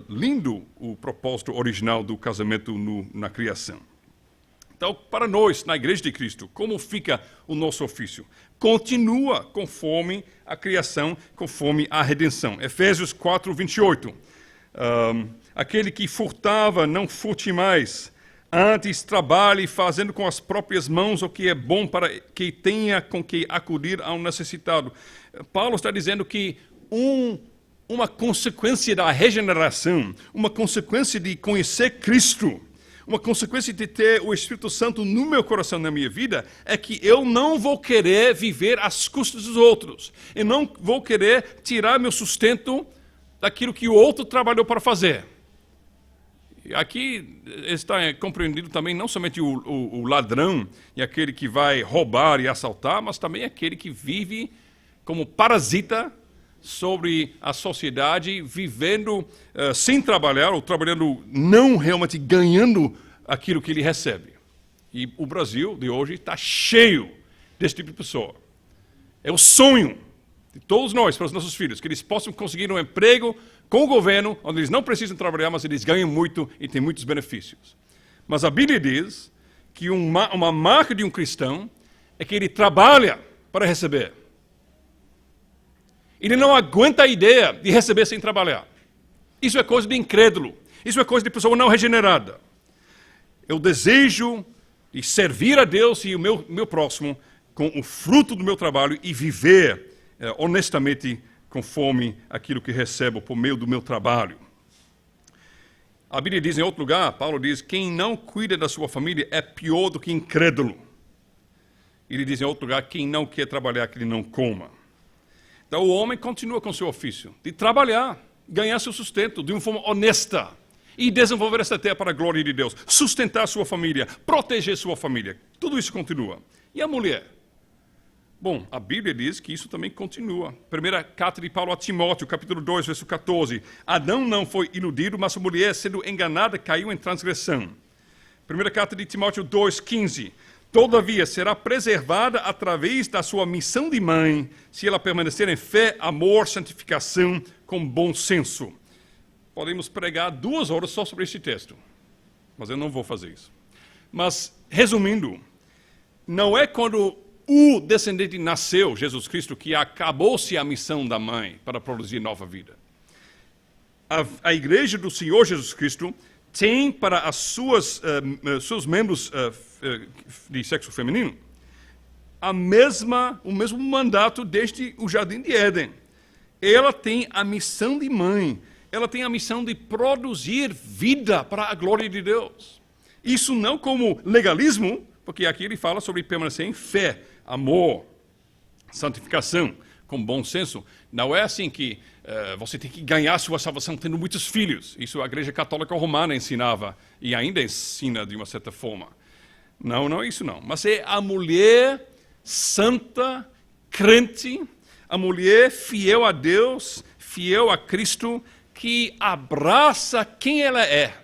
lindo o propósito original do casamento na criação. Então, para nós, na Igreja de Cristo, como fica o nosso ofício? Continua conforme a criação, conforme a redenção. Efésios 4, 28. Aquele que furtava, não furte mais. Antes, trabalhe fazendo com as próprias mãos o que é bom para que tenha com que acudir ao necessitado. Paulo está dizendo que uma consequência da regeneração, uma consequência de conhecer Cristo, uma consequência de ter o Espírito Santo no meu coração, na minha vida, é que eu não vou querer viver às custas dos outros. Eu não vou querer tirar meu sustento daquilo que o outro trabalhou para fazer. Aqui está compreendido também não somente o ladrão e aquele que vai roubar e assaltar, mas também aquele que vive como parasita sobre a sociedade, vivendo sem trabalhar, ou trabalhando não realmente ganhando aquilo que ele recebe. E o Brasil de hoje está cheio desse tipo de pessoa. É o sonho de todos nós, para os nossos filhos, que eles possam conseguir um emprego com o governo, onde eles não precisam trabalhar, mas eles ganham muito e têm muitos benefícios. Mas a Bíblia diz que uma marca de um cristão é que ele trabalha para receber. Ele não aguenta a ideia de receber sem trabalhar. Isso é coisa de incrédulo. Isso é coisa de pessoa não regenerada. Eu desejo de servir a Deus e o meu próximo com o fruto do meu trabalho e viver honestamente conforme aquilo que recebo por meio do meu trabalho. A Bíblia diz em outro lugar, Paulo diz, quem não cuida da sua família é pior do que incrédulo. Ele diz em outro lugar, quem não quer trabalhar, que ele não coma. Então o homem continua com seu ofício de trabalhar, ganhar seu sustento de uma forma honesta e desenvolver essa terra para a glória de Deus, sustentar sua família, proteger sua família. Tudo isso continua. E a mulher? Bom, a Bíblia diz que isso também continua. Primeira carta de Paulo a Timóteo, capítulo 2, verso 14. Adão não foi iludido, mas a mulher, sendo enganada, caiu em transgressão. Primeira carta de Timóteo 2, 15. Todavia, será preservada através da sua missão de mãe, se ela permanecer em fé, amor, santificação, com bom senso. Podemos pregar 2 horas só sobre este texto, mas eu não vou fazer isso. Mas, resumindo, não é quando o descendente nasceu, Jesus Cristo, que acabou-se a missão da mãe para produzir nova vida. A igreja do Senhor Jesus Cristo tem para seus membros de sexo feminino o mesmo mandato desde o Jardim de Éden. Ela tem a missão de mãe, ela tem a missão de produzir vida para a glória de Deus. Isso não como legalismo, porque aqui ele fala sobre permanecer em fé, amor, santificação, com bom senso. Não é assim que você tem que ganhar sua salvação tendo muitos filhos. Isso a Igreja Católica Romana ensinava e ainda ensina de uma certa forma. Não é isso não. Mas é a mulher santa, crente, a mulher fiel a Deus, fiel a Cristo, que abraça quem ela é,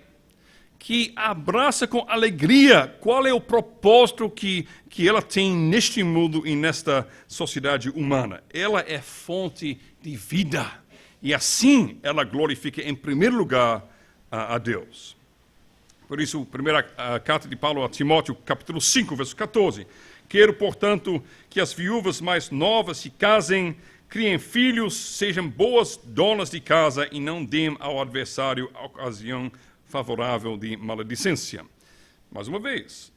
que abraça com alegria qual é o propósito que ela tem neste mundo e nesta sociedade humana. Ela é fonte de vida. E assim ela glorifica em primeiro lugar a Deus. Por isso, a primeira carta de Paulo a Timóteo, capítulo 5, verso 14. Quero, portanto, que as viúvas mais novas se casem, criem filhos, sejam boas donas de casa e não deem ao adversário a ocasião favorável de maledicência. Mais uma vez,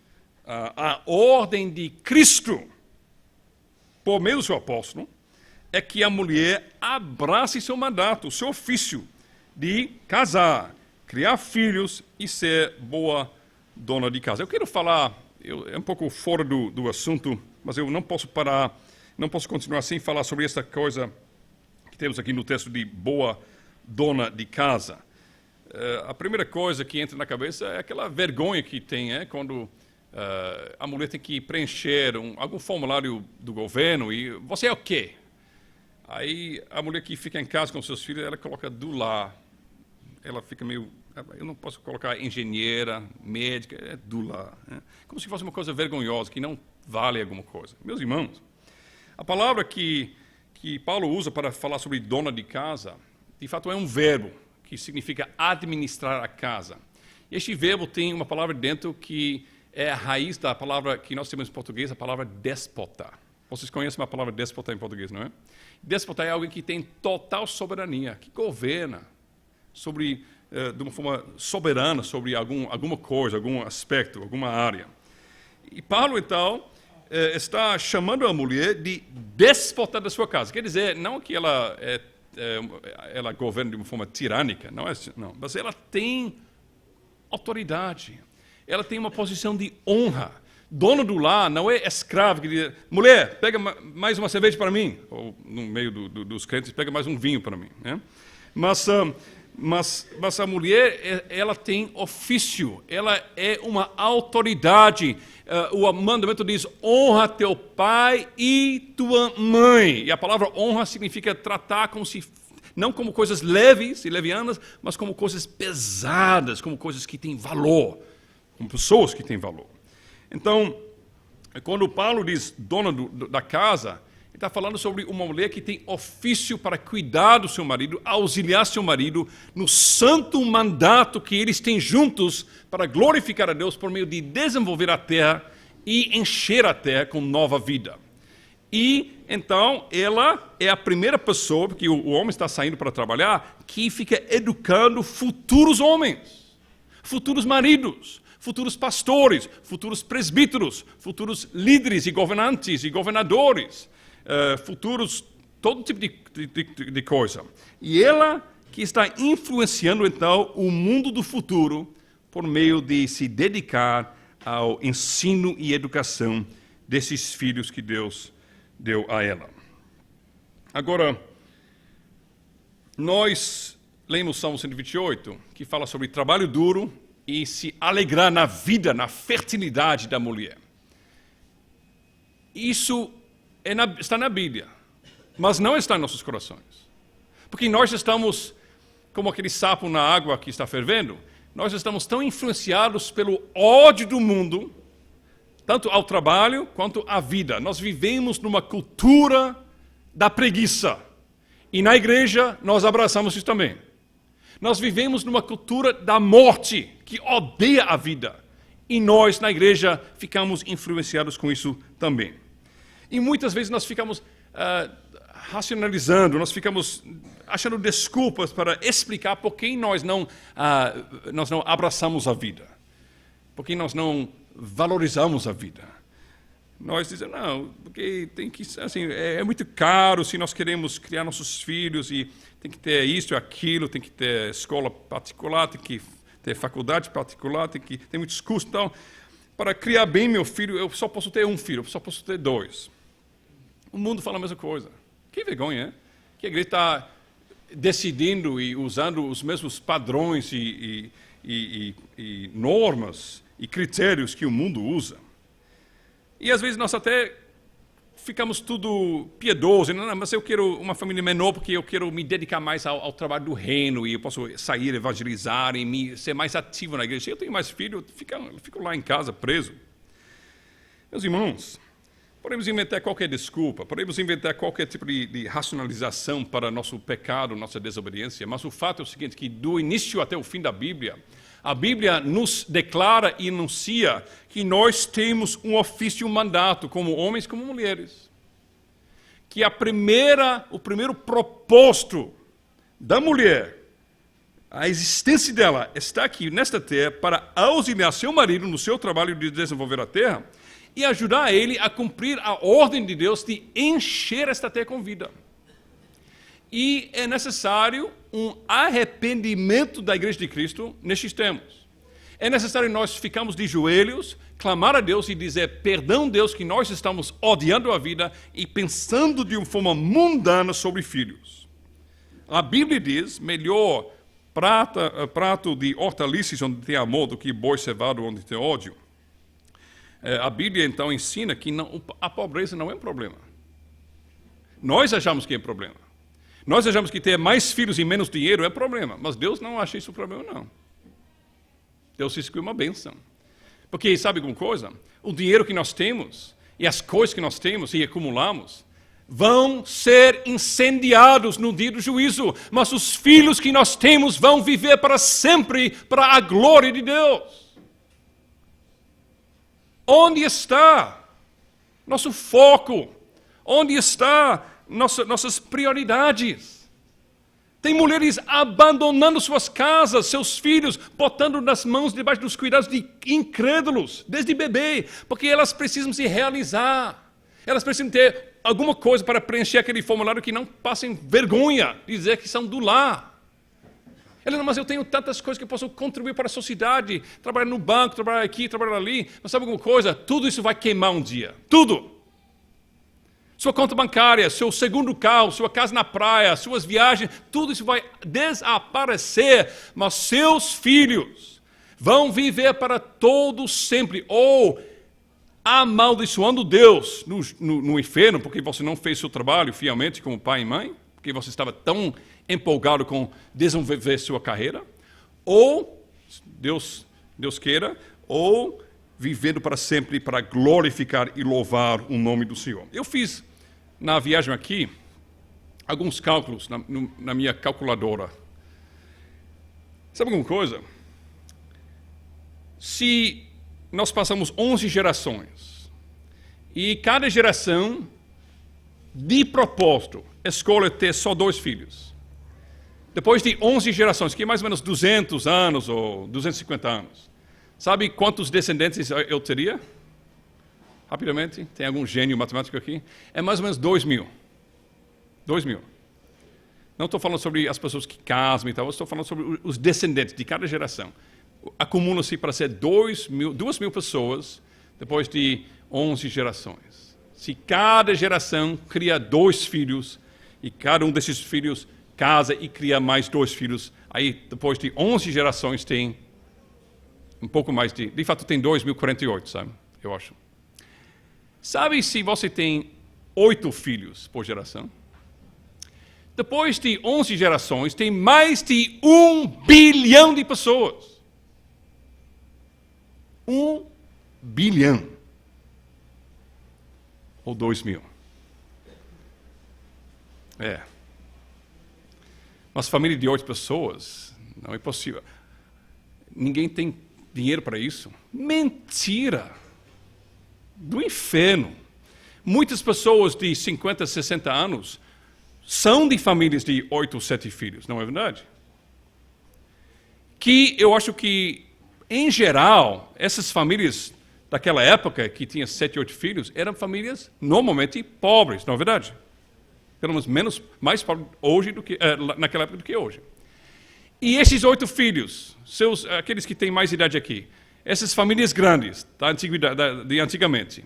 a ordem de Cristo, por meio do seu apóstolo, é que a mulher abrace seu mandato, o seu ofício de casar, criar filhos e ser boa dona de casa. Eu quero falar, é um pouco fora do assunto, mas eu não posso parar, não posso continuar sem falar sobre essa coisa que temos aqui no texto de boa dona de casa. A primeira coisa que entra na cabeça é aquela vergonha que tem, quando a mulher tem que preencher algum formulário do governo e você é o quê? Aí a mulher que fica em casa com seus filhos, ela coloca do lar. Ela fica meio... Eu não posso colocar engenheira, médica, é do lar. Como se fosse uma coisa vergonhosa, que não vale alguma coisa. Meus irmãos, a palavra que Paulo usa para falar sobre dona de casa, de fato é um verbo que significa administrar a casa. Este verbo tem uma palavra dentro que é a raiz da palavra que nós temos em português, a palavra déspota. Vocês conhecem a palavra déspota em português, não é? Déspota é alguém que tem total soberania, que governa de uma forma soberana sobre alguma coisa, algum aspecto, alguma área. E Paulo, então, está chamando a mulher de déspota da sua casa. Quer dizer, não que ela governa de uma forma tirânica, não, mas ela tem autoridade, ela tem uma posição de honra. Dono do lar não é escravo que diz, mulher, pega mais uma cerveja para mim, ou no meio dos crentes, pega mais um vinho para mim. Né? Mas a mulher, ela tem ofício, ela é uma autoridade. O mandamento diz, honra teu pai e tua mãe. E a palavra honra significa tratar não como coisas leves e levianas, mas como coisas pesadas, como coisas que têm valor, como pessoas que têm valor. Então, quando Paulo diz dona da casa, ele está falando sobre uma mulher que tem ofício para cuidar do seu marido, auxiliar seu marido no santo mandato que eles têm juntos para glorificar a Deus por meio de desenvolver a terra e encher a terra com nova vida. E, então, ela é a primeira pessoa, porque o homem está saindo para trabalhar, que fica educando futuros homens, futuros maridos, futuros pastores, futuros presbíteros, futuros líderes e governantes e governadores, futuros, todo tipo de coisa. E ela que está influenciando, então, o mundo do futuro por meio de se dedicar ao ensino e educação desses filhos que Deus deu a ela. Agora, nós lemos Salmo 128, que fala sobre trabalho duro e se alegrar na vida, na fertilidade da mulher. Isso está na Bíblia, mas não está em nossos corações. Porque nós estamos, como aquele sapo na água que está fervendo, nós estamos tão influenciados pelo ódio do mundo, tanto ao trabalho quanto à vida. Nós vivemos numa cultura da preguiça. E na igreja nós abraçamos isso também. Nós vivemos numa cultura da morte, que odeia a vida. E nós, na igreja, ficamos influenciados com isso também. E muitas vezes nós ficamos racionalizando, nós ficamos achando desculpas para explicar por que nós não abraçamos a vida. Por que nós não valorizamos a vida. Nós dizemos, não, porque tem que, assim, é muito caro se nós queremos criar nossos filhos e tem que ter isso e aquilo, tem que ter escola particular, tem que ter faculdade particular, tem muitos custos. Então, para criar bem meu filho, eu só posso ter um filho, eu só posso ter dois. O mundo fala a mesma coisa. Que vergonha, hein? Que a igreja está decidindo e usando os mesmos padrões e normas e critérios que o mundo usa. E às vezes nós até ficamos tudo piedoso. Não, mas eu quero uma família menor porque eu quero me dedicar mais ao trabalho do reino e eu posso sair, evangelizar e ser mais ativo na igreja. Se eu tenho mais filhos, eu fico lá em casa preso. Meus irmãos, podemos inventar qualquer desculpa, podemos inventar qualquer tipo de racionalização para nosso pecado, nossa desobediência, mas o fato é o seguinte, que do início até o fim da Bíblia, a Bíblia nos declara e anuncia que nós temos um ofício e um mandato, como homens, como mulheres. Que o primeiro propósito da mulher, a existência dela está aqui nesta terra para auxiliar seu marido no seu trabalho de desenvolver a terra e ajudar ele a cumprir a ordem de Deus de encher esta terra com vida. E é necessário um arrependimento da Igreja de Cristo nestes tempos. É necessário nós ficarmos de joelhos, clamar a Deus e dizer, perdão, Deus, que nós estamos odiando a vida e pensando de uma forma mundana sobre filhos. A Bíblia diz, melhor prato de hortaliças onde tem amor do que boi cevado onde tem ódio. A Bíblia, então, ensina que a pobreza não é um problema. Nós achamos que é um problema. Nós achamos que ter mais filhos e menos dinheiro é problema, mas Deus não acha isso um problema, não. Deus diz que é uma bênção. Porque, sabe alguma coisa? O dinheiro que nós temos e as coisas que nós temos e acumulamos vão ser incendiados no dia do juízo, mas os filhos que nós temos vão viver para sempre para a glória de Deus. Onde está nosso foco? Onde está nossas prioridades? Tem mulheres abandonando suas casas, seus filhos, botando nas mãos debaixo dos cuidados de incrédulos, desde bebê, porque elas precisam se realizar. Elas precisam ter alguma coisa para preencher aquele formulário que não passem vergonha de dizer que são do lar. Ela, mas eu tenho tantas coisas que eu posso contribuir para a sociedade, trabalhar no banco, trabalhar aqui, trabalhar ali, mas sabe alguma coisa? Tudo isso vai queimar um dia. Tudo. Sua conta bancária, seu segundo carro, sua casa na praia, suas viagens, tudo isso vai desaparecer, mas seus filhos vão viver para todo sempre, ou amaldiçoando Deus no inferno, porque você não fez seu trabalho fielmente como pai e mãe, porque você estava tão empolgado com desenvolver sua carreira, ou, Deus queira, ou vivendo para sempre para glorificar e louvar o nome do Senhor. Eu fiz, na viagem aqui, alguns cálculos na minha calculadora. Sabe alguma coisa? Se nós passamos 11 gerações, e cada geração, de propósito, escolhe ter só 2 filhos. Depois de 11 gerações, que é mais ou menos 200 anos ou 250 anos, sabe quantos descendentes eu teria? Rapidamente, tem algum gênio matemático aqui? É mais ou menos 2.000. 2.000. Não estou falando sobre as pessoas que casam e tal, estou falando sobre os descendentes de cada geração. Acumulam-se para ser 2.000 pessoas depois de 11 gerações. Se cada geração cria 2 filhos, e cada um desses filhos casa e cria mais 2 filhos, aí depois de 11 gerações tem um pouco mais de fato tem 2.048, sabe? Eu acho. Sabe se você tem 8 filhos por geração? Depois de 11 gerações, tem mais de 1 bilhão de pessoas. 1 bilhão. Ou 2.000. Mas família de 8 pessoas, não é possível. Ninguém tem dinheiro para isso. Mentira! Do inferno. Muitas pessoas de 50, 60 anos são de famílias de 8 ou 7 filhos, não é verdade? Que eu acho que, em geral, essas famílias daquela época, que tinham 7, 8 filhos, eram famílias normalmente pobres, não é verdade? Pelo menos mais pobres hoje do que, naquela época do que hoje. E esses 8 filhos, aqueles que têm mais idade aqui, essas famílias grandes de antigamente,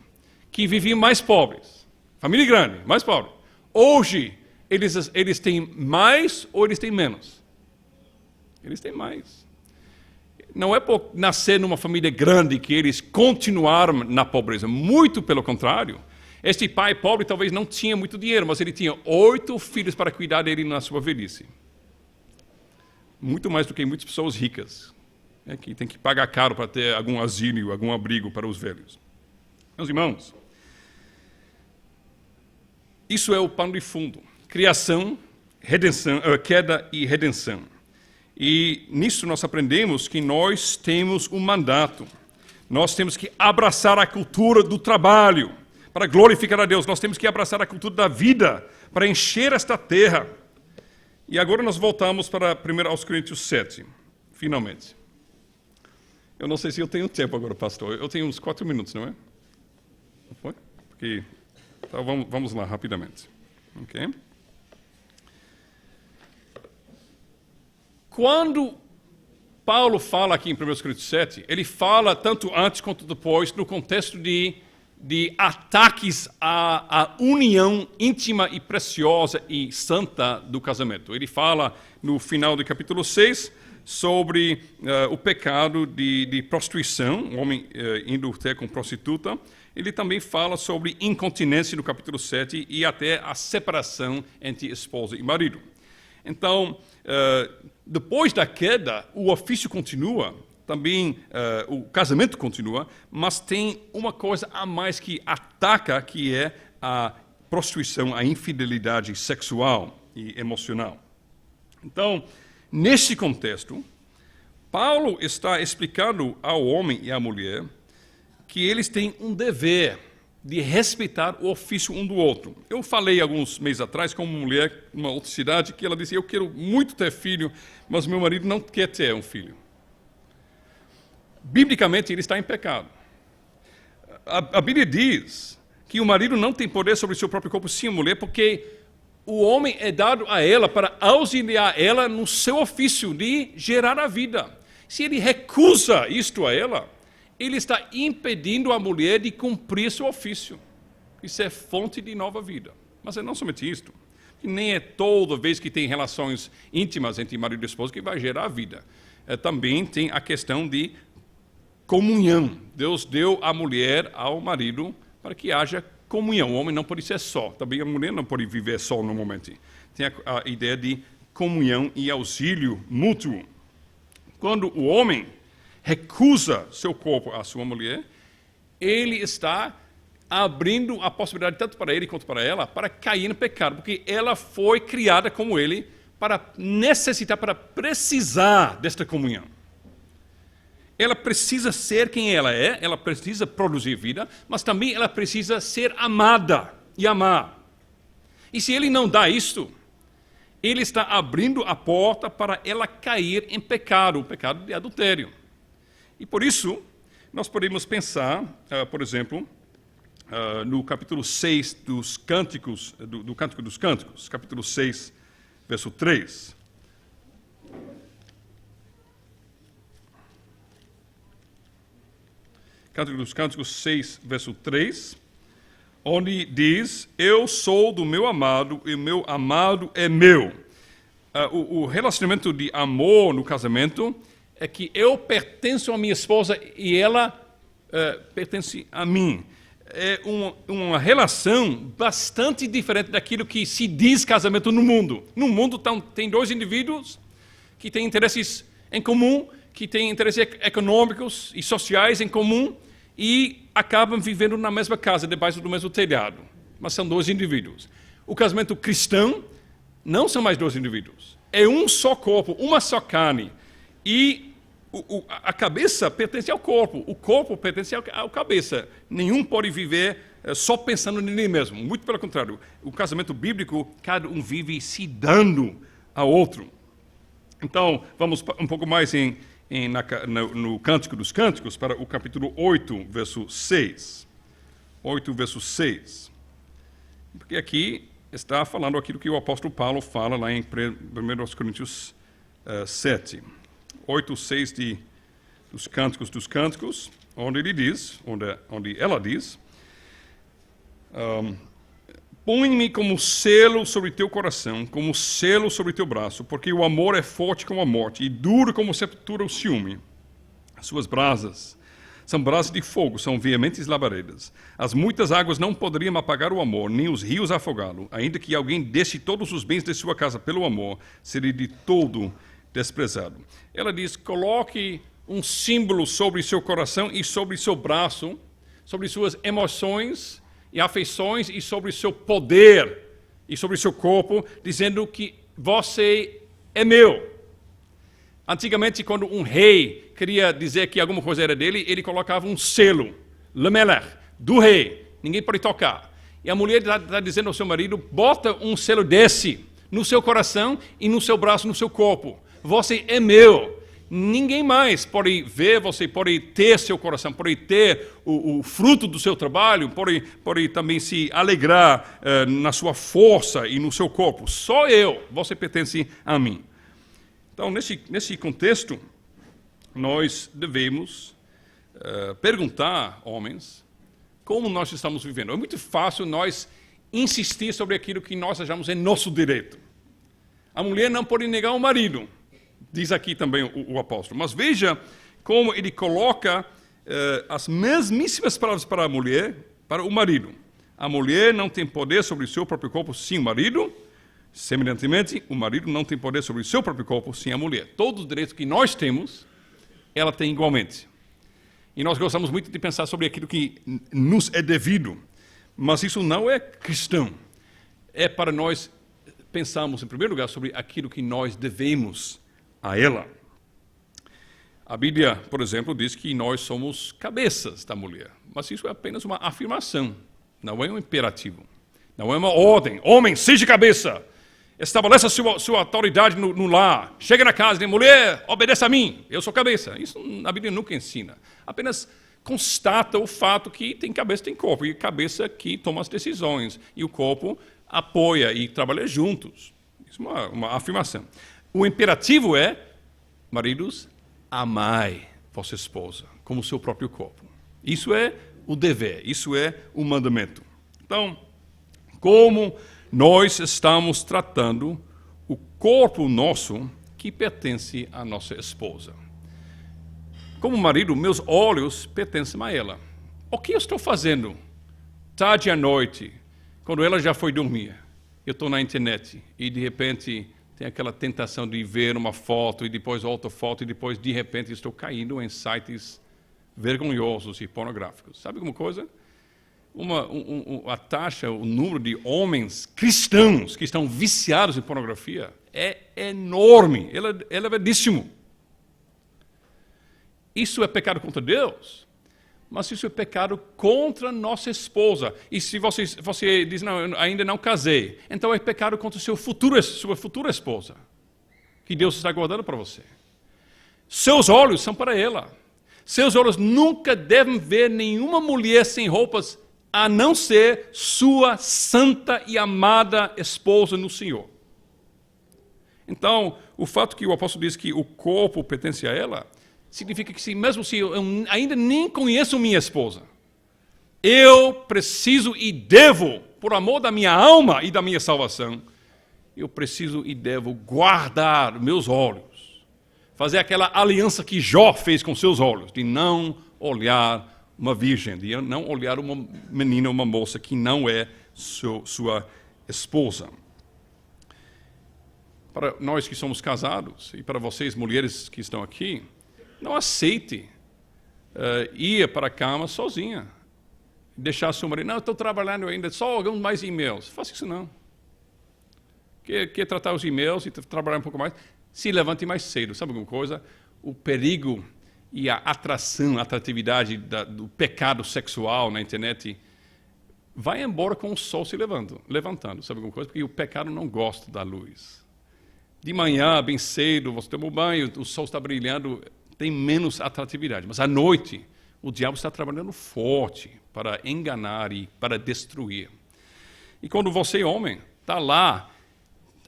que viviam mais pobres, família grande, mais pobre, hoje eles têm mais ou eles têm menos? Eles têm mais. Não é por nascer numa família grande que eles continuaram na pobreza, muito pelo contrário, Este pai pobre talvez não tinha muito dinheiro, mas ele tinha 8 filhos para cuidar dele na sua velhice. Muito mais do que muitas pessoas ricas, que tem que pagar caro para ter algum asilo, algum abrigo para os velhos. Meus irmãos, isso é o pano de fundo. Criação, redenção, queda e redenção. E nisso nós aprendemos que nós temos um mandato. Nós temos que abraçar a cultura do trabalho para glorificar a Deus. Nós temos que abraçar a cultura da vida para encher esta terra. E agora nós voltamos para 1 aos Coríntios 7, finalmente. Eu não sei se eu tenho tempo agora, pastor. Eu tenho uns 4 minutos, não é? Não foi? Porque... Então vamos lá, rapidamente. Okay? Quando Paulo fala aqui em 1 Coríntios 7, ele fala tanto antes quanto depois no contexto de ataques à união íntima e preciosa e santa do casamento. Ele fala no final do capítulo 6 sobre o pecado de prostituição, um homem indo ter com prostituta. Ele também fala sobre incontinência no capítulo 7 e até a separação entre esposa e marido. Então, depois da queda, o ofício continua, também o casamento continua, mas tem uma coisa a mais que ataca, que é a prostituição, a infidelidade sexual e emocional. Então, nesse contexto, Paulo está explicando ao homem e à mulher que eles têm um dever de respeitar o ofício um do outro. Eu falei alguns meses atrás com uma mulher numa outra cidade que ela disse: eu quero muito ter filho, mas meu marido não quer ter um filho. Biblicamente, ele está em pecado. A Bíblia diz que o marido não tem poder sobre o seu próprio corpo, sim a mulher, porque o homem é dado a ela para auxiliar ela no seu ofício de gerar a vida. Se ele recusa isto a ela, ele está impedindo a mulher de cumprir seu ofício. Isso é fonte de nova vida. Mas é não somente isto. Nem é toda vez que tem relações íntimas entre marido e esposa que vai gerar vida. Também tem a questão de comunhão. Deus deu a mulher ao marido para que haja comunhão. O homem não pode ser só. Também a mulher não pode viver só normalmente. Tem a ideia de comunhão e auxílio mútuo. Quando o homem recusa seu corpo à sua mulher, ele está abrindo a possibilidade, tanto para ele quanto para ela, para cair no pecado, porque ela foi criada como ele para necessitar, para precisar desta comunhão. Ela precisa ser quem ela é, ela precisa produzir vida, mas também ela precisa ser amada e amar. E se ele não dá isto, ele está abrindo a porta para ela cair em pecado, o pecado de adultério. E por isso, nós podemos pensar, por exemplo, no capítulo 6 dos Cânticos, do Cântico dos Cânticos, capítulo 6, verso 3. Cântico dos Cânticos 6, verso 3, onde diz: eu sou do meu amado e o meu amado é meu. O relacionamento de amor no casamento é que eu pertenço à minha esposa e ela pertence a mim. É uma relação bastante diferente daquilo que se diz casamento no mundo. No mundo tem 2 indivíduos que têm interesses em comum, que têm interesses econômicos e sociais em comum e acabam vivendo na mesma casa, debaixo do mesmo telhado. Mas são 2 indivíduos. O casamento cristão não são mais 2 indivíduos. É um só corpo, uma só carne. E a cabeça pertence ao corpo, o corpo pertence à cabeça. Nenhum pode viver só pensando nele mesmo. Muito pelo contrário. O casamento bíblico, cada um vive se dando ao outro. Então, vamos um pouco mais no Cântico dos Cânticos, para o capítulo 8, verso 6. 8, verso 6. Porque aqui está falando aquilo que o apóstolo Paulo fala lá em 1 Coríntios 7. 8, 6 dos Cânticos, onde ele diz, onde ela diz: põe-me como selo sobre teu coração, como selo sobre teu braço, porque o amor é forte como a morte, e duro como sepultura o ciúme. As suas brasas São brasas de fogo, são veementes labaredas. As muitas águas não poderiam apagar o amor, nem os rios afogá-lo. Ainda que alguém desse todos os bens de sua casa pelo amor, seria de todo desprezado. Ela diz, coloque um símbolo sobre seu coração e sobre seu braço, sobre suas emoções e afeições e sobre seu poder e sobre seu corpo, dizendo que você é meu. Antigamente, quando um rei queria dizer que alguma coisa era dele, ele colocava um selo, le melech, do rei, ninguém pode tocar. E a mulher está dizendo ao seu marido, bota um selo desse no seu coração e no seu braço, no seu corpo. Você é meu. Ninguém mais pode ver você, pode ter seu coração, pode ter o fruto do seu trabalho, pode também se alegrar na sua força e no seu corpo. Só eu, você pertence a mim. Então, nesse contexto, nós devemos perguntar, homens, como nós estamos vivendo. É muito fácil nós insistir sobre aquilo que nós achamos é nosso direito. A mulher não pode negar o marido, diz aqui também o apóstolo. Mas veja como ele coloca as mesmíssimas palavras para a mulher, para o marido. A mulher não tem poder sobre o seu próprio corpo sem o marido. Semelhantemente, o marido não tem poder sobre o seu próprio corpo sem a mulher. Todos os direitos que nós temos, ela tem igualmente. E nós gostamos muito de pensar sobre aquilo que nos é devido. Mas isso não é cristão. É para nós pensarmos, em primeiro lugar, sobre aquilo que nós devemos a ela. A Bíblia, por exemplo, diz que nós somos cabeças da mulher. Mas isso é apenas uma afirmação, não é um imperativo. Não é uma ordem. Homem, seja cabeça. Estabeleça sua autoridade no lar. Chega na casa e diz, mulher, obedeça a mim. Eu sou cabeça. Isso a Bíblia nunca ensina. Apenas constata o fato que tem cabeça, tem corpo. E cabeça que toma as decisões. E o corpo apoia e trabalha juntos. Isso é uma afirmação. O imperativo é, maridos, amai vossa esposa como seu próprio corpo. Isso é o dever. Isso é o mandamento. Então, como nós estamos tratando o corpo nosso que pertence à nossa esposa. Como marido, meus olhos pertencem a ela. O que eu estou fazendo tarde à noite, quando ela já foi dormir? Eu estou na internet e, de repente, tem aquela tentação de ver uma foto e depois outra foto e depois, de repente, estou caindo em sites vergonhosos e pornográficos. Sabe alguma coisa? A taxa, o número de homens cristãos que estão viciados em pornografia é enorme, ele é elevadíssimo. Isso é pecado contra Deus, mas isso é pecado contra nossa esposa. E se você diz, não, eu ainda não casei, então é pecado contra sua futura esposa, que Deus está guardando para você. Seus olhos são para ela. Seus olhos nunca devem ver nenhuma mulher sem roupas a não ser sua santa e amada esposa no Senhor. Então, o fato que o apóstolo diz que o corpo pertence a ela, significa que mesmo se eu ainda nem conheço minha esposa, eu preciso e devo, por amor da minha alma e da minha salvação, eu preciso e devo guardar meus olhos, fazer aquela aliança que Jó fez com seus olhos, de não olhar uma virgem, de não olhar uma menina, uma moça que não é sua esposa. Para nós que somos casados, e para vocês mulheres que estão aqui, não aceite ir para a cama sozinha. Deixar seu marido, não, estou trabalhando ainda, só alguns mais e-mails. Faça isso não. Quer tratar os e-mails e trabalhar um pouco mais? Se levante mais cedo. Sabe alguma coisa? O perigo e a atratividade do pecado sexual na internet vai embora com o sol se levantando. Sabe alguma coisa? Porque o pecado não gosta da luz. De manhã, bem cedo, você toma um banho, o sol está brilhando, tem menos atratividade. Mas à noite, o diabo está trabalhando forte para enganar e para destruir. E quando você, homem, está lá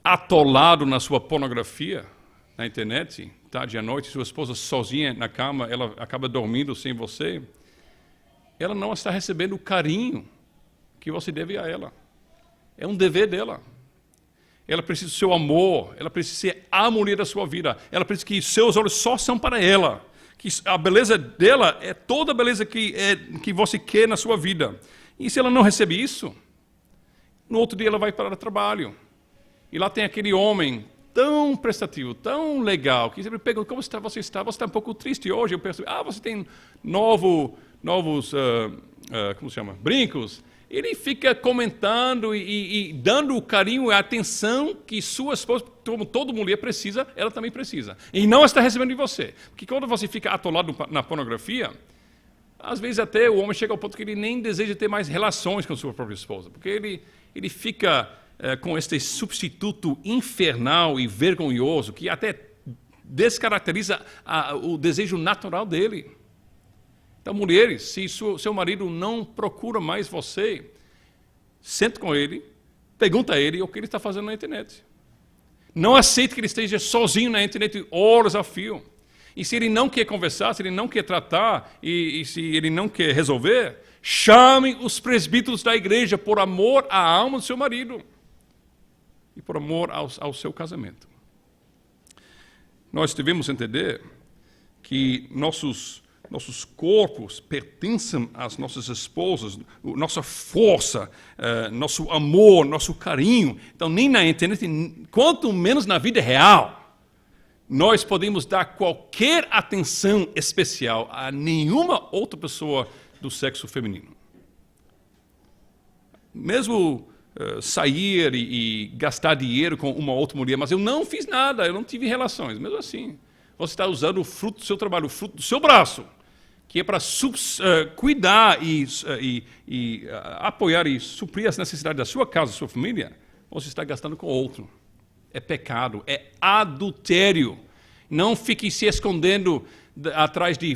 atolado na sua pornografia na internet, tarde à noite, sua esposa sozinha na cama, ela acaba dormindo sem você, ela não está recebendo o carinho que você deve a ela. É um dever dela. Ela precisa do seu amor, ela precisa ser a mulher da sua vida, ela precisa que seus olhos só são para ela, Que a beleza dela é toda a beleza que você quer na sua vida. E se ela não recebe isso, no outro dia ela vai para o trabalho. E lá tem aquele homem tão prestativo, tão legal, que sempre pergunta, como está? Você está um pouco triste hoje. Eu penso, você tem novos, como se chama? Brincos. Ele fica comentando e dando o carinho e a atenção que sua esposa, como toda mulher precisa, ela também precisa. E não está recebendo de você. Porque quando você fica atolado na pornografia, às vezes até o homem chega ao ponto que ele nem deseja ter mais relações com sua própria esposa. Porque ele fica com este substituto infernal e vergonhoso que até descaracteriza o desejo natural dele. Então, mulheres, se seu marido não procura mais você, sente com ele, pergunta a ele o que ele está fazendo na internet. Não aceite que ele esteja sozinho na internet horas a fio. E se ele não quer conversar, se ele não quer tratar e se ele não quer resolver, chame os presbíteros da igreja por amor à alma do seu marido e por amor ao seu casamento. Nós devemos entender que nossos corpos pertencem às nossas esposas, nossa força, nosso amor, nosso carinho. Então, nem na internet, quanto menos na vida real, nós podemos dar qualquer atenção especial a nenhuma outra pessoa do sexo feminino. Mesmo sair e gastar dinheiro com uma outra mulher, mas eu não fiz nada, eu não tive relações. Mesmo assim, você está usando o fruto do seu trabalho, o fruto do seu braço, que é para cuidar e apoiar e suprir as necessidades da sua casa, da sua família, você está gastando com outro. É pecado, é adultério. Não fique se escondendo atrás de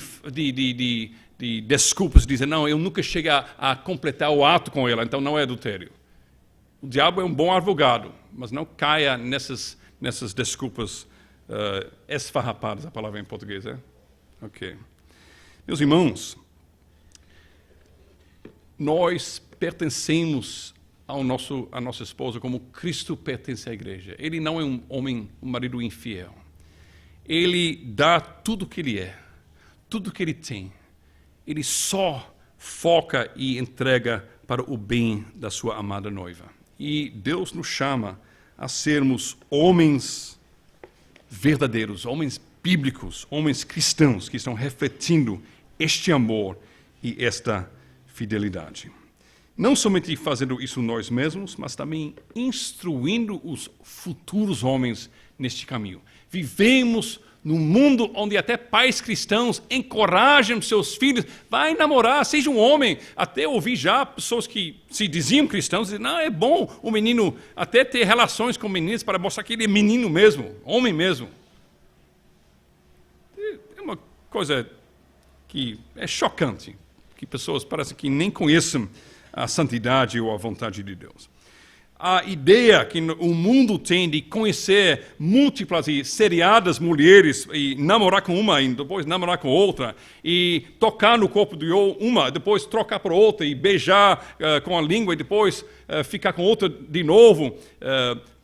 desculpas, dizendo, não, eu nunca cheguei a completar o ato com ela, então não é adultério. O diabo é um bom advogado, mas não caia nessas desculpas esfarrapadas, a palavra em português, é? Ok. Meus irmãos, nós pertencemos à nossa esposa como Cristo pertence à igreja. Ele não é um marido infiel. Ele dá tudo o que ele é, tudo o que ele tem. Ele só foca e entrega para o bem da sua amada noiva. E Deus nos chama a sermos homens verdadeiros, homens bíblicos, homens cristãos que estão refletindo este amor e esta fidelidade. Não somente fazendo isso nós mesmos, mas também instruindo os futuros homens neste caminho. Vivemos num mundo onde até pais cristãos encorajam seus filhos, vai namorar, seja um homem. Até ouvi já pessoas que se diziam cristãos, dizem, não, é bom o menino até ter relações com meninas para mostrar que ele é menino mesmo, homem mesmo. É uma coisa que é chocante, que pessoas parecem que nem conhecem a santidade ou a vontade de Deus. A ideia que o mundo tem de conhecer múltiplas e seriadas mulheres e namorar com uma e depois namorar com outra e tocar no corpo de uma, depois trocar para outra e beijar com a língua e depois ficar com outra de novo,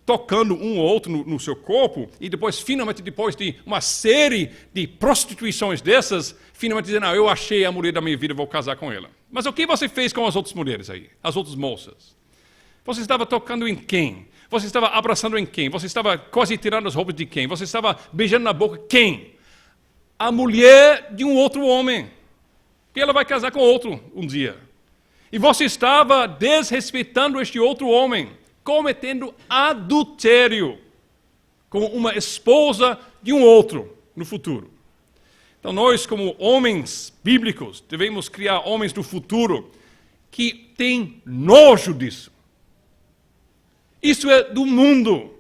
tocando um ou outro no seu corpo e depois, finalmente, depois de uma série de prostituições dessas, finalmente dizendo, não, eu achei a mulher da minha vida, vou casar com ela. Mas o que você fez com as outras mulheres aí, as outras moças? Você estava tocando em quem? Você estava abraçando em quem? Você estava quase tirando as roupas de quem? Você estava beijando na boca quem? A mulher de um outro homem. Que ela vai casar com outro um dia. E você estava desrespeitando este outro homem, cometendo adultério com uma esposa de um outro no futuro. Então nós, como homens bíblicos, devemos criar homens do futuro que têm nojo disso. Isso é do mundo.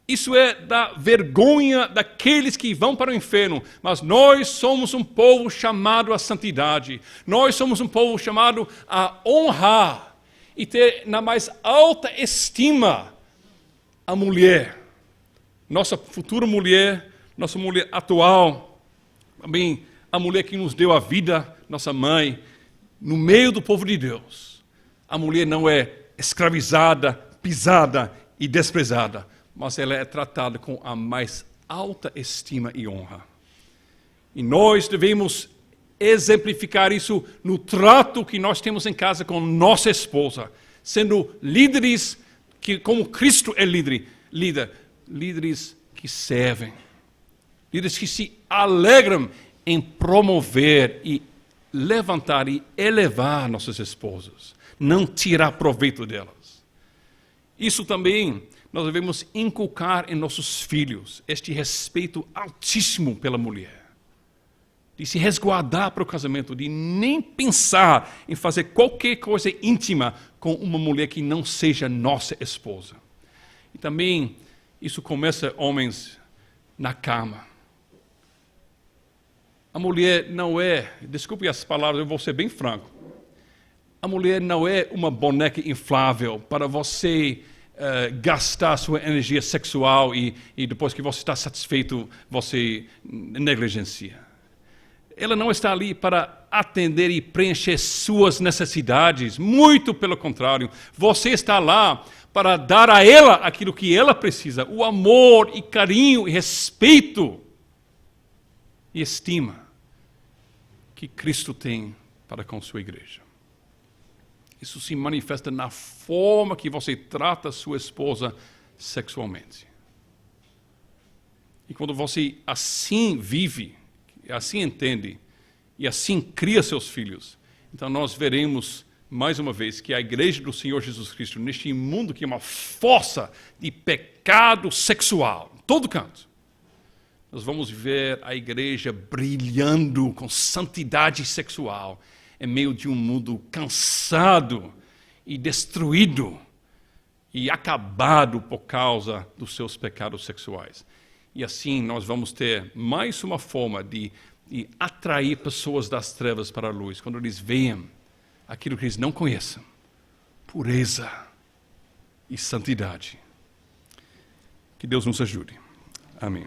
Isso é da vergonha daqueles que vão para o inferno. Mas nós somos um povo chamado à santidade. Nós somos um povo chamado a honrar e ter na mais alta estima a mulher. Nossa futura mulher, nossa mulher atual, também a mulher que nos deu a vida, nossa mãe, no meio do povo de Deus. A mulher não é escravizada, pisada e desprezada, mas ela é tratada com a mais alta estima e honra. E nós devemos exemplificar isso no trato que nós temos em casa com nossa esposa, sendo líderes que, como Cristo é líder, líderes que servem, líderes que se alegram em promover e levantar e elevar nossas esposas, não tirar proveito delas. Isso também nós devemos inculcar em nossos filhos, este respeito altíssimo pela mulher, de se resguardar para o casamento, de nem pensar em fazer qualquer coisa íntima com uma mulher que não seja nossa esposa. E também isso começa, homens, na cama. A mulher não é, desculpe as palavras, eu vou ser bem franco, a mulher não é uma boneca inflável para você gastar sua energia sexual e depois que você está satisfeito, você negligencia. Ela não está ali para atender e preencher suas necessidades, muito pelo contrário. Você está lá para dar a ela aquilo que ela precisa, o amor e carinho e respeito e estima que Cristo tem para com sua igreja. Isso se manifesta na forma que você trata sua esposa sexualmente. E quando você assim vive, assim entende e assim cria seus filhos, então nós veremos mais uma vez que a igreja do Senhor Jesus Cristo, neste mundo que é uma fossa de pecado sexual, em todo canto, nós vamos ver a igreja brilhando com santidade sexual em meio de um mundo cansado e destruído e acabado por causa dos seus pecados sexuais. E assim nós vamos ter mais uma forma de atrair pessoas das trevas para a luz, quando eles veem aquilo que eles não conhecem, pureza e santidade. Que Deus nos ajude. Amém.